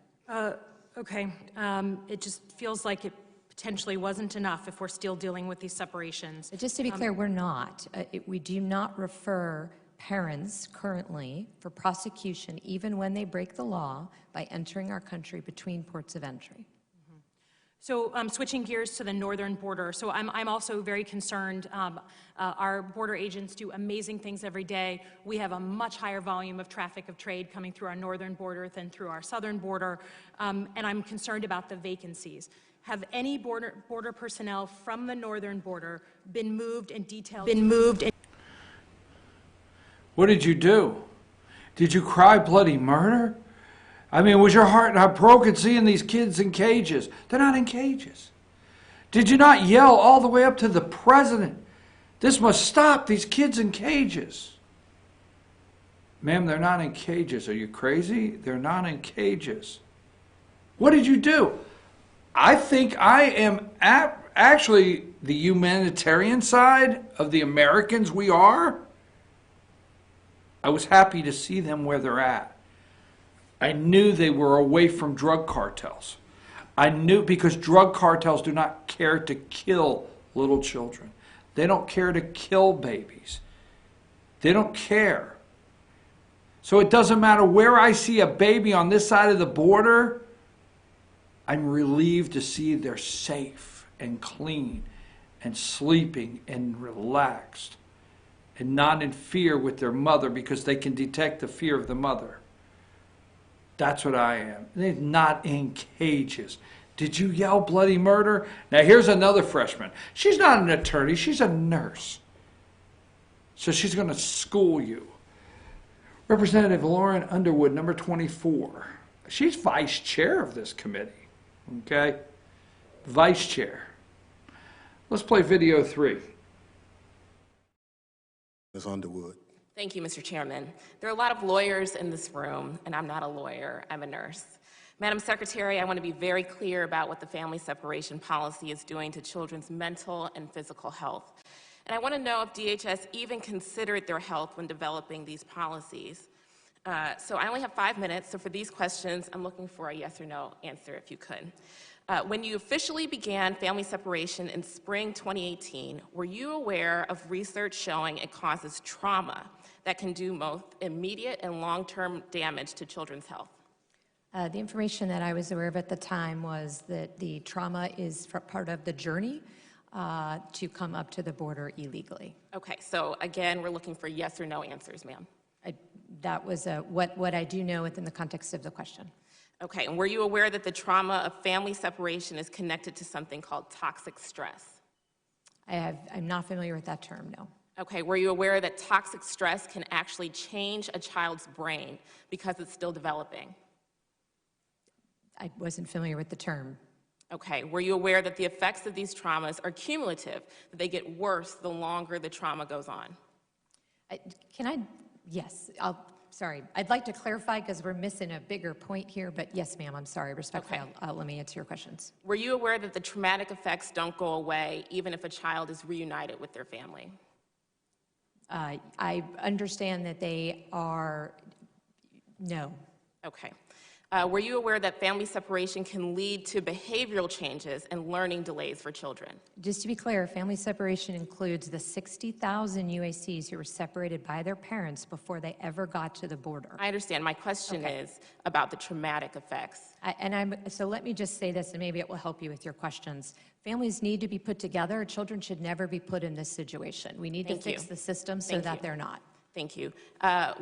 Okay. It just feels like it potentially wasn't enough if we're still dealing with these separations. But just to be clear, we're not. We do not refer parents currently for prosecution, even when they break the law, by entering our country between ports of entry. So switching gears to the northern border. So I'm also very concerned. Our border agents do amazing things every day. We have a much higher volume of traffic of trade coming through our northern border than through our southern border. And I'm concerned about the vacancies. Have any border personnel from the northern border been moved and detailed? What did you do? Did you cry bloody murder? I mean, was your heart not broken seeing these kids in cages? They're not in cages. Did you not yell all the way up to the president, this must stop, these kids in cages? Ma'am, they're not in cages. Are you crazy? They're not in cages. What did you do? I think I am actually the humanitarian side of the Americans we are. I was happy to see them where they're at. I knew they were away from drug cartels. I knew, because drug cartels do not care to kill little children. They don't care to kill babies. They don't care. So it doesn't matter where I see a baby on this side of the border, I'm relieved to see they're safe and clean and sleeping and relaxed and not in fear with their mother, because they can detect the fear of the mother. That's what I am. They're not in cages. Did you yell bloody murder? Now here's another freshman. She's not an attorney, she's a nurse. So she's going to school you. Representative Lauren Underwood, number 24. She's vice chair of this committee. Okay? Vice chair. Let's play video 3. Ms. Underwood. Thank you, Mr. Chairman. There are a lot of lawyers in this room, and I'm not a lawyer, I'm a nurse. Madam Secretary, I want to be very clear about what the family separation policy is doing to children's mental and physical health. And I want to know if DHS even considered their health when developing these policies. So I only have 5 minutes, so for these questions, I'm looking for a yes or no answer, if you could. When you officially began family separation in spring 2018, were you aware of research showing it causes trauma that can do both immediate and long-term damage to children's health? The information that I was aware of at the time was that the trauma is part of the journey to come up to the border illegally. Okay, so again, we're looking for yes or no answers, ma'am. That was what I do know within the context of the question. Okay, and were you aware that the trauma of family separation is connected to something called toxic stress? I'm not familiar with that term, no. Okay, were you aware that toxic stress can actually change a child's brain because it's still developing? I wasn't familiar with the term. Okay, were you aware that the effects of these traumas are cumulative, that they get worse the longer the trauma goes on? Yes, sorry. I'd like to clarify because we're missing a bigger point here, but yes, ma'am, I'm sorry. Respectfully, Okay. let me answer your questions. Were you aware that the traumatic effects don't go away even if a child is reunited with their family? I understand that they are, no. Okay. Were you aware that family separation can lead to behavioral changes and learning delays for children? Just to be clear, family separation includes the 60,000 UACs who were separated by their parents before they ever got to the border. I understand. My question is about the traumatic effects. So let me just say this, and maybe it will help you with your questions. Families need to be put together. Children should never be put in this situation. We need to fix the system so that they're not. Thank you.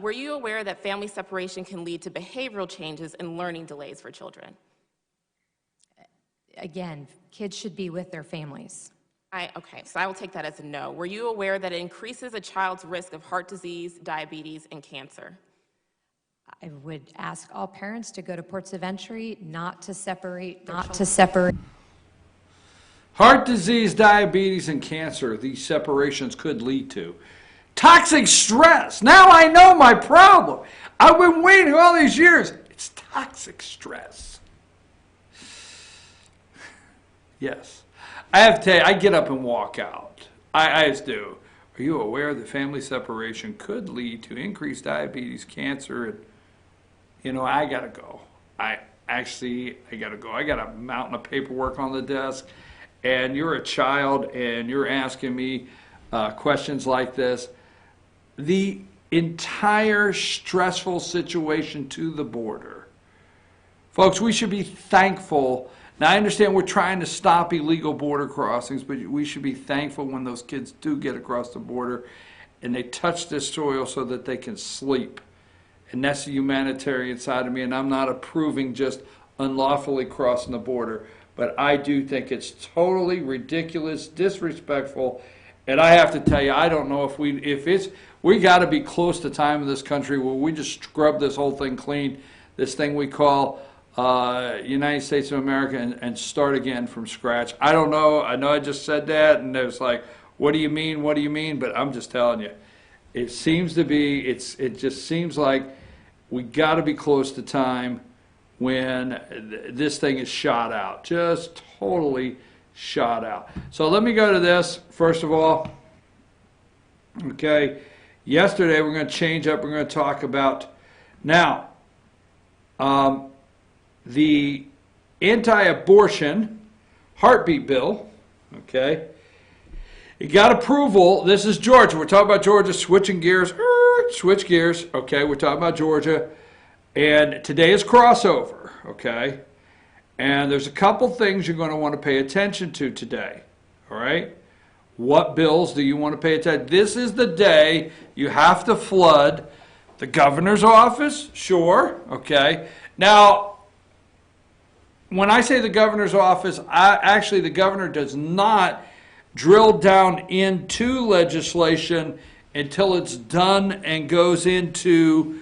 Were you aware that family separation can lead to behavioral changes and learning delays for children? Again, kids should be with their families. Okay, so I will take that as a no. Were you aware that it increases a child's risk of heart disease, diabetes, and cancer? I would ask all parents to go to ports of entry, not to separate. Heart disease, diabetes, and cancer, these separations could lead to. Toxic stress. Now I know my problem. I've been waiting all these years. It's toxic stress. Yes. I have to tell you, I get up and walk out. I just do. Are you aware that family separation could lead to increased diabetes, cancer, and, you know, I got to go. I got to go. I got a mountain of paperwork on the desk, and you're a child, and you're asking me questions like this. The entire stressful situation to the border. Folks, we should be thankful. Now, I understand we're trying to stop illegal border crossings, but we should be thankful when those kids do get across the border and they touch this soil so that they can sleep. And that's the humanitarian side of me, and I'm not approving just unlawfully crossing the border, but I do think it's totally ridiculous, disrespectful, and I have to tell you, I don't know if we got to be close to time in this country where we just scrub this whole thing clean, this thing we call United States of America, and start again from scratch. I don't know. I know I just said that, and it's like, what do you mean? What do you mean? But I'm just telling you, it seems to be. It just seems like we got to be close to time when this thing is shot out, just totally shot out. So let me go to this first of all. Okay, yesterday we're going to change up. We're going to talk about now. The anti-abortion heartbeat bill, okay, it got approval. This is Georgia. We're talking about Georgia, switching gears, switch gears, okay, we're talking about Georgia, and today is crossover, okay, and there's a couple things you're going to want to pay attention to today, all right? What bills do you want to pay attention to? This is the day you have to flood the governor's office, sure, okay. Now, when I say the governor's office, actually the governor does not drill down into legislation until it's done and goes into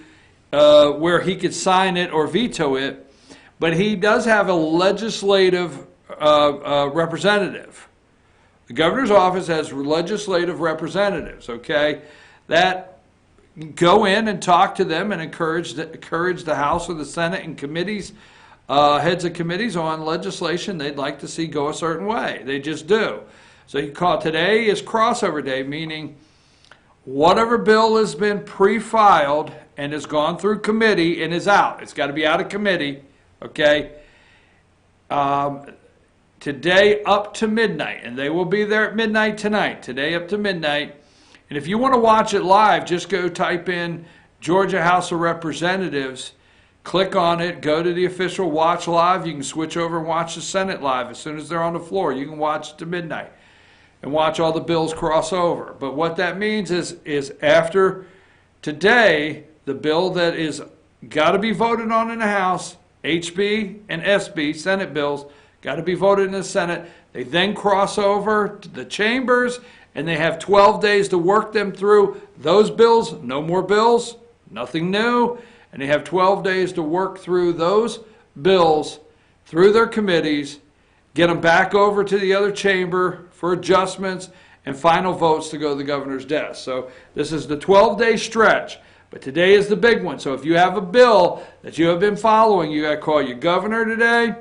where he could sign it or veto it. But he does have a legislative representative. The governor's office has legislative representatives, okay, that go in and talk to them and encourage the House or the Senate and committees, heads of committees on legislation they'd like to see go a certain way. They just do. So you call today is crossover day, meaning whatever bill has been pre-filed and has gone through committee and is out. It's got to be out of committee, okay? Today up to midnight, and they will be there at midnight tonight. Today up to midnight. And if you want to watch it live, just go type in Georgia House of Representatives. Click on it, go to the official watch live. You can switch over and watch the Senate live as soon as they're on the floor. You can watch to midnight and watch all the bills cross over. But what that means is after today, the bill that is got to be voted on in the House, HB and SB, Senate bills, got to be voted in the Senate. They then cross over to the chambers, and they have 12 days to work them through those bills. No more bills, nothing new. And they have 12 days to work through those bills through their committees, get them back over to the other chamber for adjustments and final votes to go to the governor's desk. So this is the 12-day stretch, but today is the big one. So if you have a bill that you have been following, you got to call your governor today,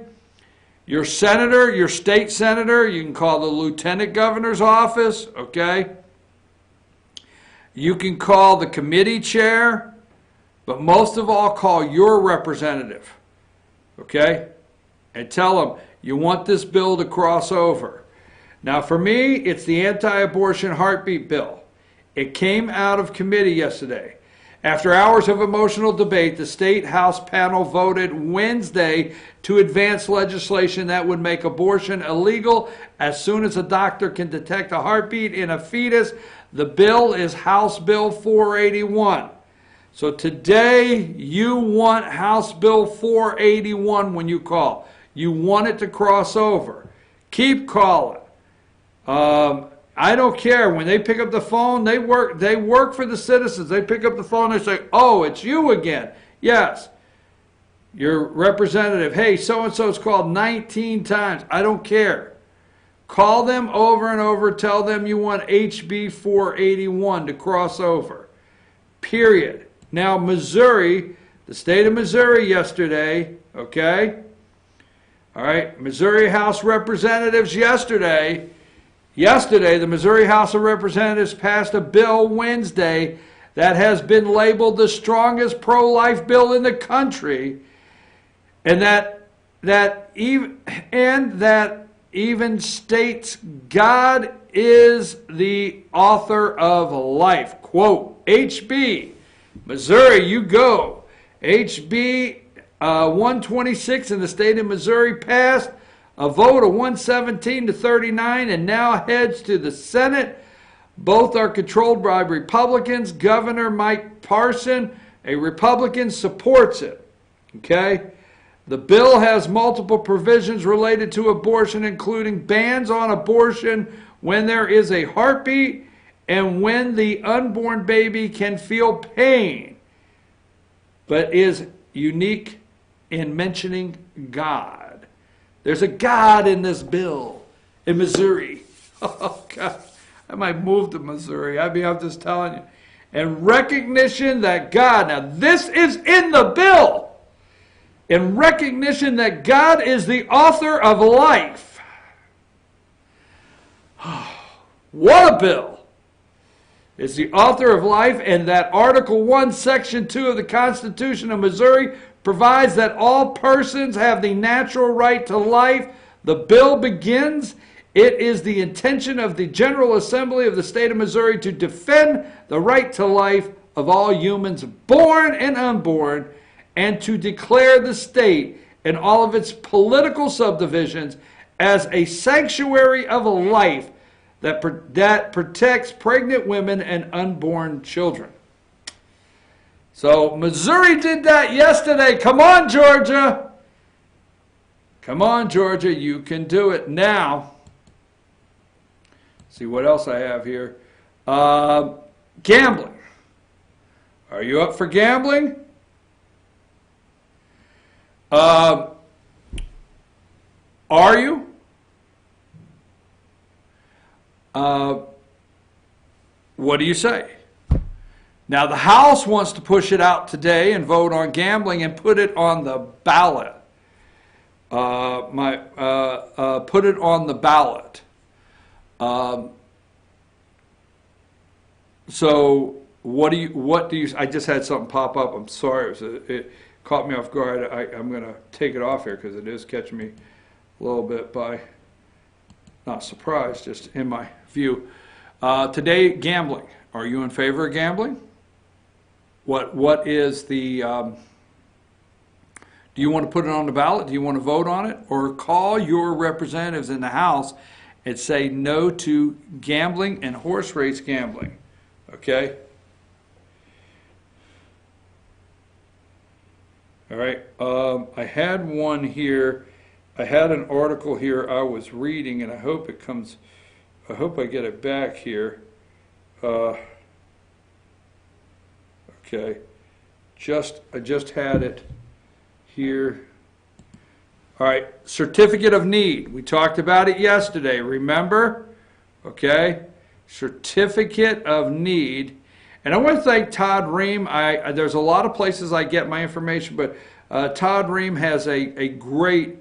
your senator, your state senator. You can call the lieutenant governor's office, okay? You can call the committee chair. But most of all, call your representative, okay? And tell them you want this bill to cross over. Now, for me, it's the anti-abortion heartbeat bill. It came out of committee yesterday. After hours of emotional debate, the State House panel voted Wednesday to advance legislation that would make abortion illegal as soon as a doctor can detect a heartbeat in a fetus. The bill is House Bill 481. So today, you want House Bill 481 when you call. You want it to cross over. Keep calling. I don't care. When they pick up the phone, they work for the citizens. They pick up the phone and say, oh, it's you again. Yes. Your representative, hey, so-and-so's called 19 times. I don't care. Call them over and over. Tell them you want HB 481 to cross over. Period. Now, Missouri, the state of Missouri yesterday, okay? All right, Missouri House Representatives yesterday, the Missouri House of Representatives passed a bill Wednesday that has been labeled the strongest pro-life bill in the country, and that even states God is the author of life. Quote, HB, Missouri, you go. HB 126 in the state of Missouri passed a vote of 117 to 39 and now heads to the Senate. Both are controlled by Republicans. Governor Mike Parson, a Republican, supports it. Okay? The bill has multiple provisions related to abortion, including bans on abortion when there is a heartbeat and when the unborn baby can feel pain, but is unique in mentioning God. There's a God in this bill in Missouri. Oh, God. I might move to Missouri. I'm just telling you. And recognition that God, now this is in the bill, in recognition that God is the author of life. What a bill. Is the author of life, and that Article 1, Section 2 of the Constitution of Missouri provides that all persons have the natural right to life. The bill begins, it is the intention of the General Assembly of the state of Missouri to defend the right to life of all humans, born and unborn, and to declare the state and all of its political subdivisions as a sanctuary of a life that protects pregnant women and unborn children. So Missouri did that yesterday. Come on, Georgia. Come on, Georgia. You can do it now. See what else I have here. Gambling. Are you up for gambling? Are you? What do you say? Now, the House wants to push it out today and vote on gambling and put it on the ballot. Put it on the ballot. So, what do you? I just had something pop up. I'm sorry, it caught me off guard. I'm going to take it off here because it is catching me a little bit by, not surprised, just in my view. Today, gambling. Are you in favor of gambling? What is the, do you want to put it on the ballot? Do you want to vote on it? Or call your representatives in the House and say no to gambling and horse race gambling? Okay? All right. I had one here. I had an article here I was reading, and I hope it comes, I hope I get it back here. Okay, I just had it here. All right, certificate of need. We talked about it yesterday, remember? Okay, certificate of need. And I want to thank Todd Ream. There's a lot of places I get my information, but Todd Ream has a great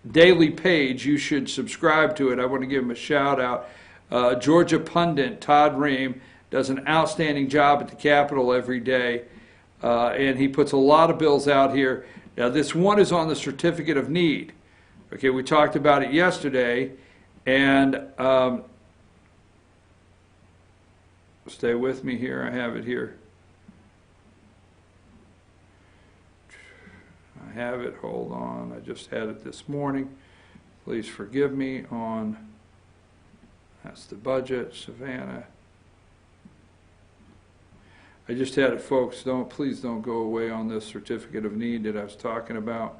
daily page. You should subscribe to it. I want to give him a shout out. Georgia Pundit, Todd Ream, does an outstanding job at the Capitol every day, and he puts a lot of bills out here. Now, this one is on the certificate of need. Okay, we talked about it yesterday, and stay with me here. I have it here. I have it. Hold on. I just had it this morning. Please forgive me on, that's the budget, Savannah. I just had it, folks. Please don't go away on this certificate of need that I was talking about.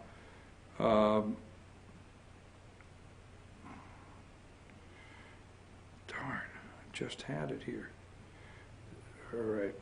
Darn, I just had it here. All right.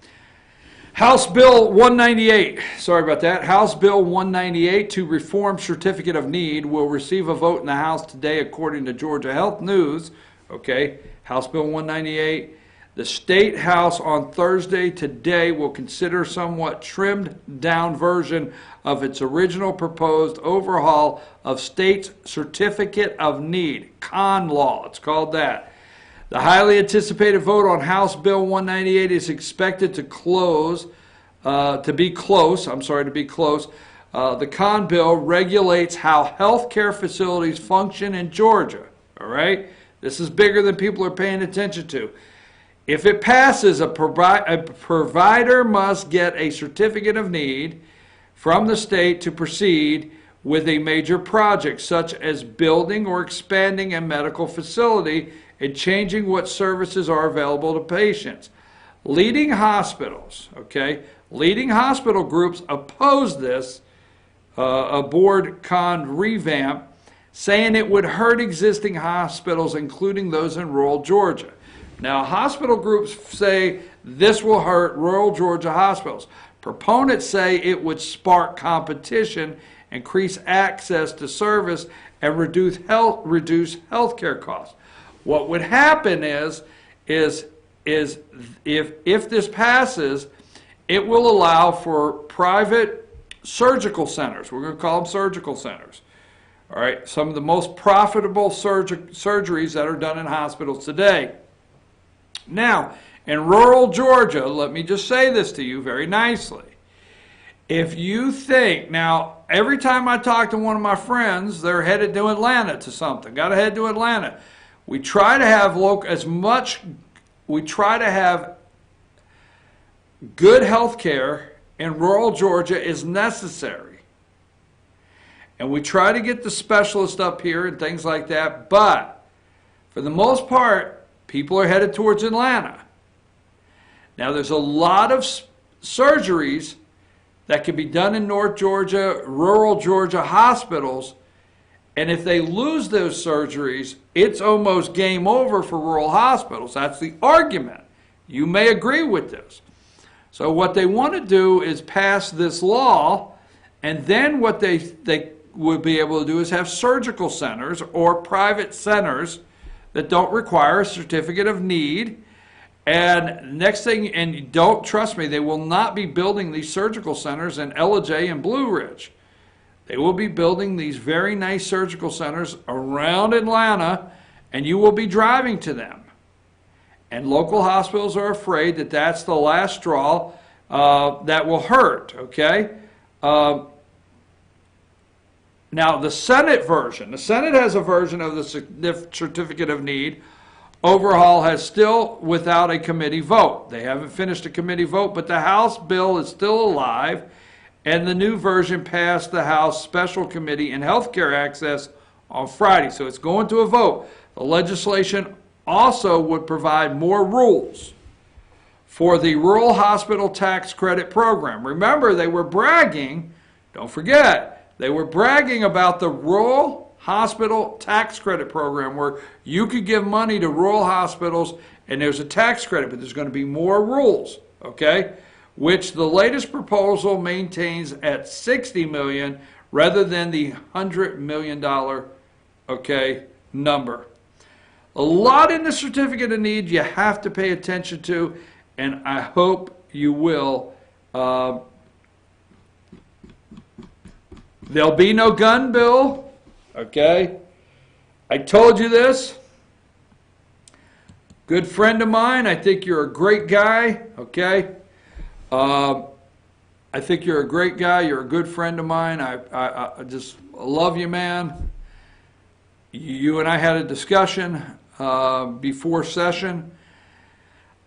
House Bill 198, sorry about that. House Bill 198 to reform certificate of need will receive a vote in the House today according to Georgia Health News. Okay, House Bill 198. The State House on Thursday today will consider somewhat trimmed down version of its original proposed overhaul of state's Certificate of Need, con law, it's called that. The highly anticipated vote on House Bill 198 is expected to be close. The con bill regulates how healthcare facilities function in Georgia. All right? This is bigger than people are paying attention to. If it passes, a provider must get a certificate of need from the state to proceed with a major project, such as building or expanding a medical facility and changing what services are available to patients. Leading hospitals, leading hospital groups oppose this board con revamp, saying it would hurt existing hospitals, including those in rural Georgia. Now, hospital groups say this will hurt rural Georgia hospitals. Proponents say it would spark competition, increase access to service, and reduce healthcare costs. What would happen is if this passes, it will allow for private surgical centers. We're going to call them surgical centers. All right, some of the most profitable surgeries that are done in hospitals today. Now, in rural Georgia, let me just say this to you very nicely. If you think, now, every time I talk to one of my friends, they're headed to Atlanta to something. Got to head to Atlanta. We try to have good health care in rural Georgia is necessary. And we try to get the specialists up here and things like that, but for the most part, people are headed towards Atlanta. Now, there's a lot of surgeries that can be done in North Georgia, rural Georgia hospitals, and if they lose those surgeries, it's almost game over for rural hospitals. That's the argument. You may agree with this. So what they want to do is pass this law, and then what they would be able to do is have surgical centers or private centers that don't require a certificate of need. And next thing, and don't trust me, they will not be building these surgical centers in Ellijay and Blue Ridge. They will be building these very nice surgical centers around Atlanta, and you will be driving to them. And local hospitals are afraid that that's the last straw that will hurt, okay? Now, the Senate version, the Senate has a version of the Certificate of Need. Overhaul has still without a committee vote. They haven't finished a committee vote, but the House bill is still alive, and the new version passed the House Special Committee in Healthcare Access on Friday, so it's going to a vote. The legislation also would provide more rules for the Rural Hospital Tax Credit Program. Remember, they were bragging, don't forget, they were bragging about the Rural Hospital Tax Credit Program where you could give money to rural hospitals and there's a tax credit, but there's going to be more rules, okay? Which the latest proposal maintains at $60 million rather than the $100 million, okay, number. A lot in the Certificate of Need you have to pay attention to, and I hope you will. There'll be no gun bill, okay? I told you this. Good friend of mine, I think you're a great guy, okay? I think you're a great guy. You're a good friend of mine. I just love you, man. You and I had a discussion before session.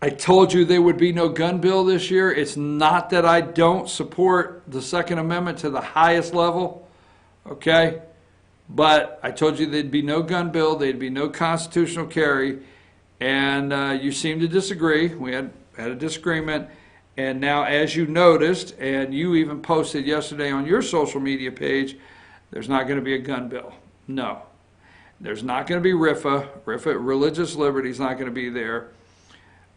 I told you there would be no gun bill this year. It's not that I don't support the Second Amendment to the highest level, okay? But I told you there'd be no gun bill, there'd be no constitutional carry, and you seem to disagree. We had a disagreement, and now as you noticed, and you even posted yesterday on your social media page, there's not going to be a gun bill. No. There's not going to be RFA. Religious liberty is not going to be there.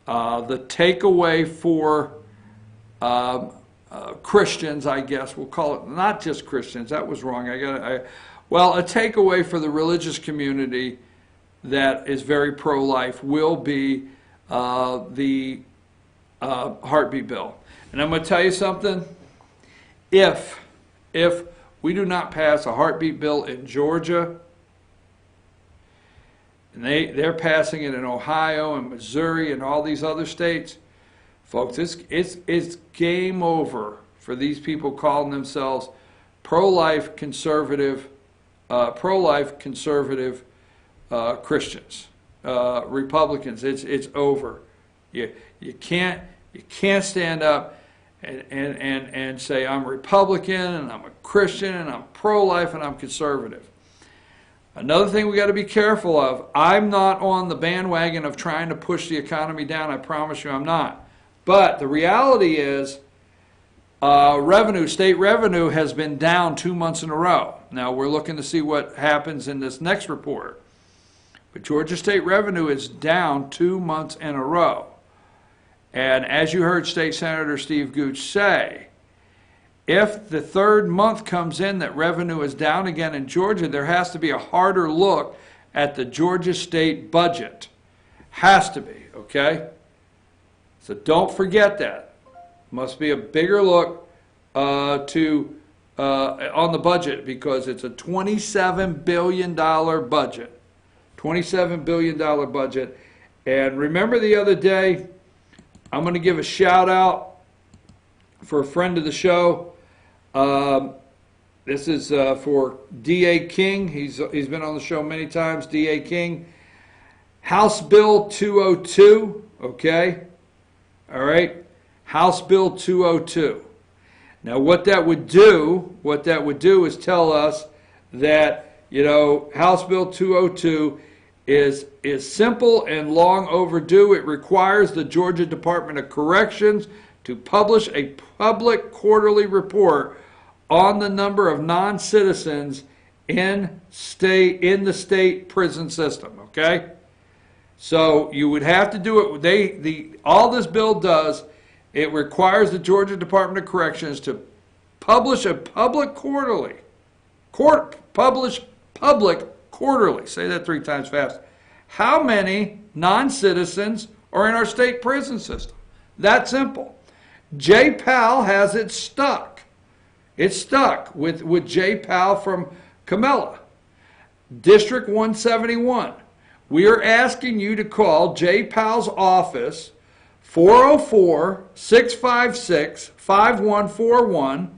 The takeaway for Christians, I guess, we'll call it, not just Christians, that was wrong. Well, a takeaway for the religious community that is very pro-life will be the heartbeat bill. And I'm going to tell you something. If we do not pass a heartbeat bill in Georgia, and they're passing it in Ohio and Missouri and all these other states, folks, it's game over for these people calling themselves pro-life conservative Christians, Republicans. It's over. You can't stand up and say I'm Republican and I'm a Christian and I'm pro-life and I'm conservative. Another thing we got to be careful of, I'm not on the bandwagon of trying to push the economy down. I promise you I'm not. But the reality is state revenue has been down 2 months in a row. Now we're looking to see what happens in this next report. But Georgia state revenue is down 2 months in a row. And as you heard State Senator Steve Gooch say, if the third month comes in that revenue is down again in Georgia, there has to be a harder look at the Georgia state budget. Has to be, okay? So don't forget that. Must be a bigger look on the budget, because it's a $27 billion budget. $27 billion budget. And remember the other day, I'm going to give a shout out for a friend of the show. This is for D.A. King. He's been on the show many times. D.A. King. House Bill 202. Okay. All right. House Bill 202. Now, what that would do is tell us that, House Bill 202 is simple and long overdue. It requires the Georgia Department of Corrections to publish a public quarterly report on the number of non-citizens in the state prison system, okay? So you would have to do it. All this bill does, it requires the Georgia Department of Corrections to publish a public quarterly. Public quarterly. Say that 3 times fast. How many non-citizens are in our state prison system? That simple. Jay Powell has it stuck. It's stuck with Jay Powell from Camilla. District 171. We are asking you to call Jay Powell's office, 404-656-5141,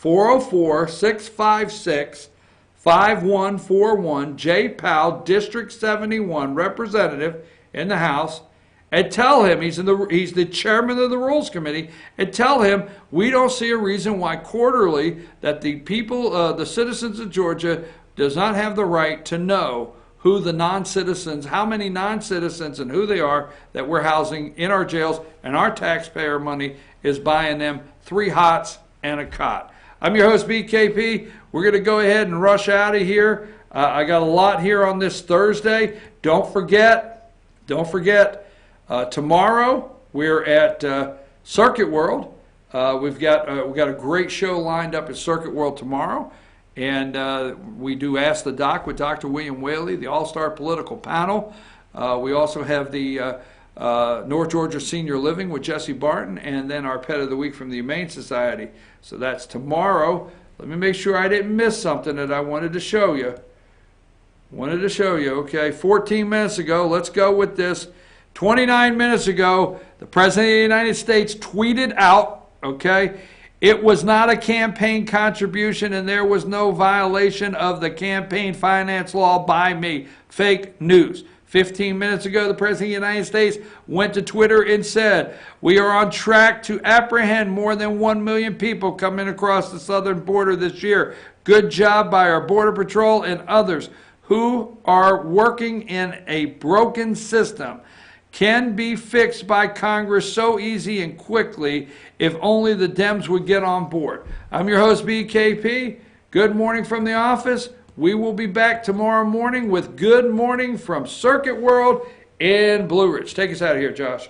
404-656-5141, Jay Powell, District 71 representative in the House, and tell him, he's the chairman of the Rules Committee, and tell him we don't see a reason why quarterly that the people, the citizens of Georgia, does not have the right to know who the non-citizens, how many non-citizens and who they are that we're housing in our jails, and our taxpayer money is buying them 3 hots and a cot. I'm your host, BKP. We're going to go ahead and rush out of here. I got a lot here on this Thursday. Don't forget, tomorrow we're at Circuit World. We've got a great show lined up at Circuit World tomorrow. And we do Ask the Doc with Dr. William Whaley, the all-star political panel. We also have the North Georgia Senior Living with Jesse Barton, and then our Pet of the Week from the Humane Society. So that's tomorrow. Let me make sure I didn't miss something that I wanted to show you. Okay, 14 minutes ago, let's go with this. 29 minutes ago, the President of the United States tweeted out, okay, it was not a campaign contribution and there was no violation of the campaign finance law by me. Fake news. 15 minutes ago, the President of the United States went to Twitter and said, we are on track to apprehend more than 1 million people coming across the southern border this year. Good job by our Border Patrol and others who are working in a broken system. Can be fixed by Congress so easy and quickly if only the Dems would get on board. I'm your host, BKP. Good morning from the office. We will be back tomorrow morning with Good Morning from Circuit World in Blue Ridge. Take us out of here, Josh.